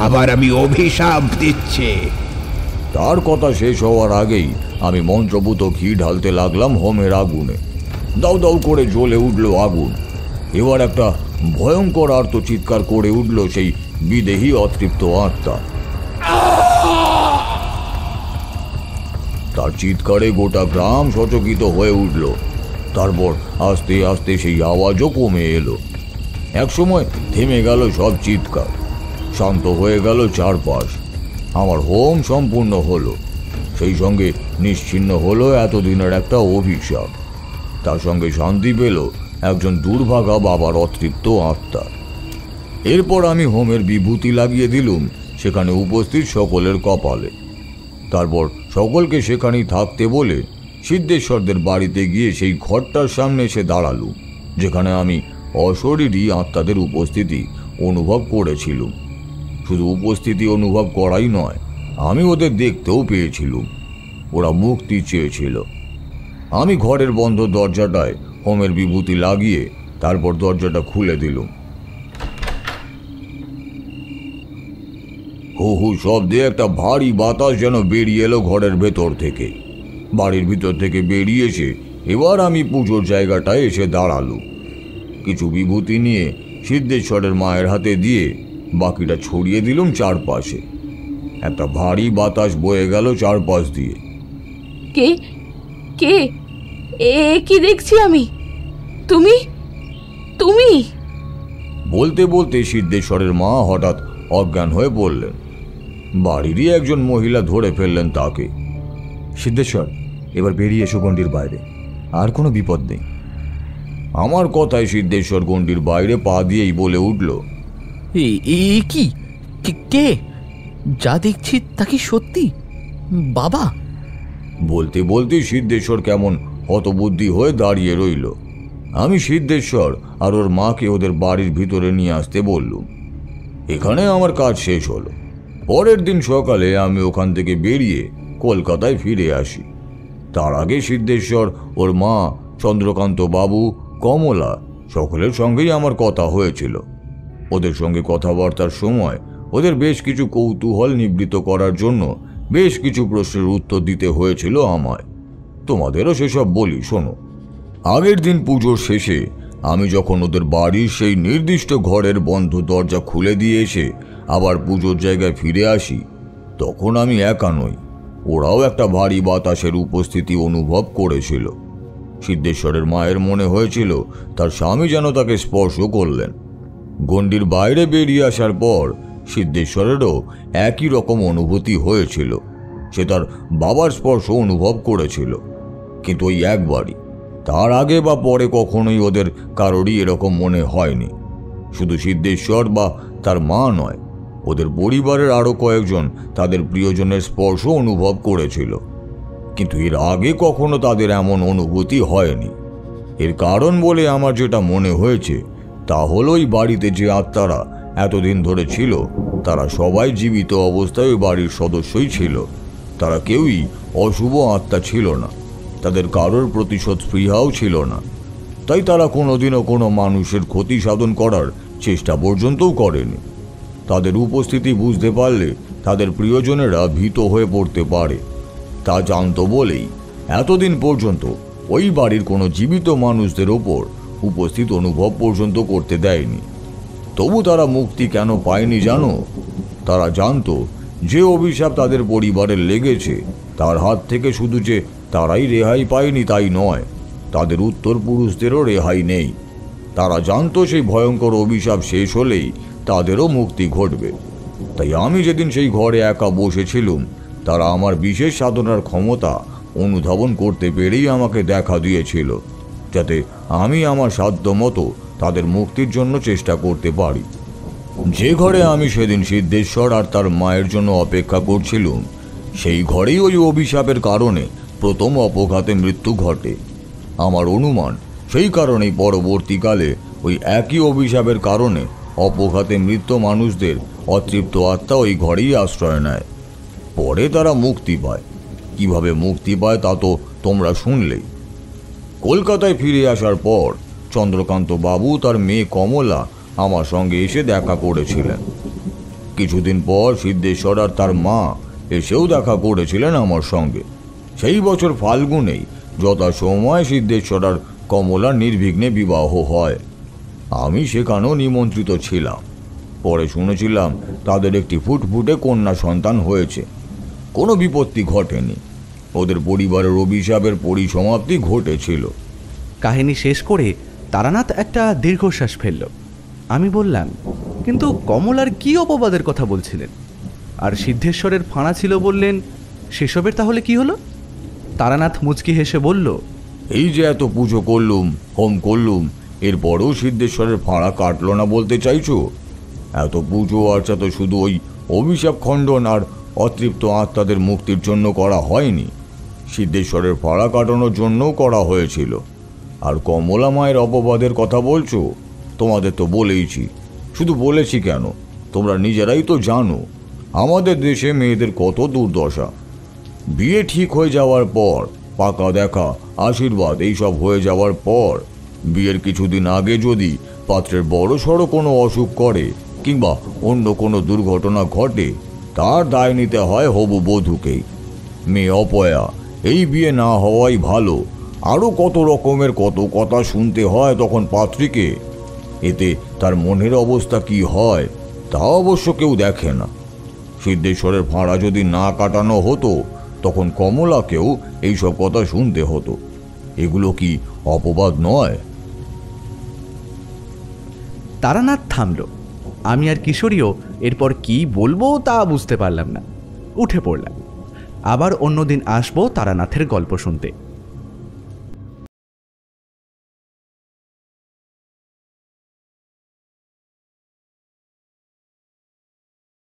আবার আমি অভিশাপ দিচ্ছি। তার কথা শেষ হওয়ার আগেই আমি মন্ত্রপুত ঘি ঢালতে লাগলাম হোমের আগুনে। দাউ দাউ করে জ্বলে উঠল আগুন। এবার একটা ভয়ঙ্কর আর্ত চিৎকার করে উঠল সেই বিদেহী অতৃপ্ত আত্মা। তার চিৎকারে গোটা গ্রাম সচকিত হয়ে উঠল। তারপর আস্তে আস্তে সেই আওয়াজও কমে এলো। একসময় থেমে গেল সব চিৎকার, শান্ত হয়ে গেল চারপাশ। আমার হোম সম্পূর্ণ হলো, সেই সঙ্গে নিশ্চিহ্ন হলো এতদিনের একটা অভিশাপ। তার সঙ্গে শান্তি পেল একজন দুর্ভাগা বাবার অতৃপ্ত আত্মা। এরপর আমি হোমের বিভূতি লাগিয়ে দিলুম সেখানে উপস্থিত সকলের কপালে। তারপর সকলকে সেখানেই থাকতে বলে সিদ্ধেশ্বরদের বাড়িতে গিয়ে সেই ঘরটার সামনে এসে দাঁড়ালুম, যেখানে আমি অশরীরী আত্মাদের উপস্থিতি অনুভব করেছিলুম। শুধু উপস্থিতি অনুভব করাই নয়, আমি ওদের দেখতেও পেয়েছিলুম। ওরা মুক্তি চেয়েছিল। আমি ঘরের বন্ধ দরজাটায় হোমের বিভূতি লাগিয়ে তারপর দরজাটা খুলে দিলুম। হু হু শব্দে একটা ভারী বাতাস যেন বেরিয়ে এলো ঘরের ভেতর থেকে। বাড়ির ভিতর থেকে বেরিয়ে এসে এবার আমি পুজোর জায়গাটায় এসে দাঁড়ালুম। কিছু বিভূতি নিয়ে সিদ্ধেশ্বরের মায়ের হাতে দিয়ে বাকিটা ছড়িয়ে দিলুম চারপাশে। একটা ভারী বাতাস বয়ে গেল চারপাশ দিয়ে। কে কে এ কি দেখছি আমি? তুমি তুমি বলতে বলতে সিদ্ধেশ্বরের মা হঠাৎ অজ্ঞান হয়ে পড়লেন। বাড়িরই একজন মহিলা ধরে ফেললেন তাকে। সিদ্ধেশ্বর, এবার বেরিয়ে এসো গণ্ডির বাইরে, আর কোনো বিপদ নেই। আমার কথায় সিদ্ধেশ্বর গণ্ডির বাইরে পা দিয়েই বলে উঠল, কি কে? যা দেখছি তা কি সত্যি বাবা? বলতে বলতে সিদ্ধেশ্বর কেমন হতবুদ্ধি হয়ে দাঁড়িয়ে রইল। আমি সিদ্ধেশ্বর আর ওর মাকে ওদের বাড়ির ভিতরে নিয়ে আসতে বললুম। এখানে আমার কাজ শেষ হলো। পরের দিন সকালে আমি ওখান থেকে বেরিয়ে কলকাতায় ফিরে আসি। তার আগে সিদ্ধেশ্বর, ওর মা, চন্দ্রকান্ত বাবু, কমলা সকলের সঙ্গেই আমার কথা হয়েছিল। ওদের সঙ্গে কথাবার্তার সময় ওদের বেশ কিছু কৌতূহল নিবৃত্ত করার জন্য বেশ কিছু প্রশ্নের উত্তর দিতে হয়েছিল আমায়। তোমাদেরও সেসব বলি, শোনো। আগের দিন পুজোর শেষে আমি যখন ওদের বাড়ির সেই নির্দিষ্ট ঘরের বন্ধ দরজা খুলে দিয়ে এসে আবার পুজোর জায়গায় ফিরে আসি, তখন আমি একা নই, ওরাও একটা ভারী বাতাসের উপস্থিতি অনুভব করেছিল। সিদ্ধেশ্বরের মায়ের মনে হয়েছিল তার স্বামী যেন তাকে স্পর্শ করলেন। গণ্ডির বাইরে বেরিয়ে আসার পর সিদ্ধেশ্বরেরও একই রকম অনুভূতি হয়েছিল। সে তার বাবার স্পর্শ অনুভব করেছিল, কিন্তু ওই একবারই। তার আগে বা পরে কখনোই ওদের কারোরই এরকম মনে হয়নি। শুধু সিদ্ধেশ্বর বা তার মা নয়, ওদের পরিবারের আরও কয়েকজন তাদের প্রিয়জনের স্পর্শ অনুভব করেছিল, কিন্তু এর আগে কখনো তাদের এমন অনুভূতি হয়নি। এর কারণ বলে আমার যেটা মনে হয়েছে তা হলো ওই বাড়িতে যে আত্মারা এতদিন ধরে ছিল তারা সবাই জীবিত অবস্থায় ওই বাড়ির সদস্যই ছিল। তারা কেউই অশুভ আত্মা ছিল না, তাদের কারোর প্রতিশোধ স্পৃহাও ছিল না। তাই তারা কোনোদিনও কোনো মানুষের ক্ষতি সাধন করার চেষ্টা পর্যন্তও করেনি। তাদের উপস্থিতি বুঝতে পারলে তাদের প্রিয়জনেরা ভীত হয়ে পড়তে পারে, তা জানত বলেই এতদিন পর্যন্ত ওই বাড়ির কোনো জীবিত মানুষদের ওপর উপস্থিত অনুভব পর্যন্ত করতে দেয়নি। তবু তারা মুক্তি কেন পায়নি জানো? তারা জানতো যে অভিশাপ তাদের পরিবারের লেগেছে তার হাত থেকে শুধু যে তারাই রেহাই পায়নি তাই নয়, তাদের উত্তর পুরুষদেরও রেহাই নেই। তারা জানতো সেই ভয়ঙ্কর অভিশাপ শেষ হলেই তাদেরও মুক্তি ঘটবে। তাই আমি যেদিন সেই ঘরে একা বসেছিলুম, তারা আমার বিশেষ সাধনার ক্ষমতা অনুধাবন করতে পেরেই আমাকে দেখা দিয়েছিল, যাতে আমি আমার সাধ্য মতো তাদের মুক্তির জন্য চেষ্টা করতে পারি। যে ঘরে আমি সেদিন সিদ্ধেশ্বর আর তার মায়ের জন্য অপেক্ষা করছিলাম, সেই ঘরেই ওই অভিশাপের কারণে প্রথম অপঘাতে মৃত্যু ঘটে। আমার অনুমান সেই কারণেই পরবর্তীকালে ওই একই অভিশাপের কারণে অপঘাতে মৃত মানুষদের অতৃপ্ত আত্মা ওই ঘরেই আশ্রয় নেয়। পরে তারা মুক্তি পায়। কিভাবে মুক্তি পায় তা তো তোমরা শুনলেই। কলকাতায় ফিরে আসার পর চন্দ্রকান্ত বাবু তার মেয়ে কমলা আমার সঙ্গে এসে দেখা করেছিলেন। কিছুদিন পর সিদ্ধেশ্বর আর তার মা এসেও দেখা করেছিলেন আমার সঙ্গে। সেই বছর ফাল্গুনেই যথাসময় সিদ্ধেশ্বর আর কমলার নির্বিঘ্নে বিবাহ হয়। আমি সেখানেও নিমন্ত্রিত ছিলাম। পরে শুনেছিলাম তাদের একটি ফুটফুটে কন্যা সন্তান হয়েছে। কোনো বিপত্তি ঘটেনি। ওদের পরিবারের অভিশাপের পরিসমাপ্তি ঘটেছিল। কাহিনী শেষ করে তারানাথ একটা দীর্ঘশ্বাস ফেলল। আমি বললাম, কিন্তু কমলার কি অপবাদের কথা বলছিলেন? আর সিদ্ধেশ্বরের ফাঁড়া ছিল বললেন, সেসবের তাহলে কি হলো? তারানাথ মুচকি হেসে বলল, এই যে এত পুজো করলুম, হোম করলুম, এরপরেও সিদ্ধেশ্বরের ফাঁড়া কাটলো না বলতে চাইছো? এত পুজো আর্চা তো শুধু ওই অভিশাপ খণ্ডন আর অতৃপ্ত আত্মাদের মুক্তির জন্য করা হয়নি, সিদ্ধেশ্বরের ফাঁড়া কাটানোর জন্যও করা হয়েছিল। আর কমলা মায়ের অপবাদের কথা বলছো? তোমাদের তো বলেইছি। শুধু বলেছি কেন, তোমরা নিজেরাই তো জানো আমাদের দেশে মেয়েদের কত দুর্দশা। বিয়ে ঠিক হয়ে যাওয়ার পর, পাকা দেখা, আশীর্বাদ এইসব হয়ে যাওয়ার পর, বিয়ের কিছুদিন আগে যদি পাত্রের বড় সড়ো কোনো অসুখ করে কিংবা অন্য কোনো দুর্ঘটনা ঘটে, তার দায় নিতে হয় হবু বধূকেই। মেয়ে অপয়া, এই বিয়ে না হওয়াই ভালো। আরও কত রকমের কত কথা শুনতে হয় তখন পাত্রীকে। এতে তার মনের অবস্থা কি হয় তা অবশ্য কেউ দেখে না। সিদ্ধেশ্বরের ফাঁড়া যদি না কাটানো হতো, তখন কমলাকেও এইসব কথা শুনতে হতো। এগুলো কি অপবাদ নয়? তারানাথ থামল। আমি আর কিশোরীও এরপর কি বলবো তা বুঝতে পারলাম না। উঠে পড়লাম। আবার অন্যদিন আসবো তারানাথের গল্প শুনতে।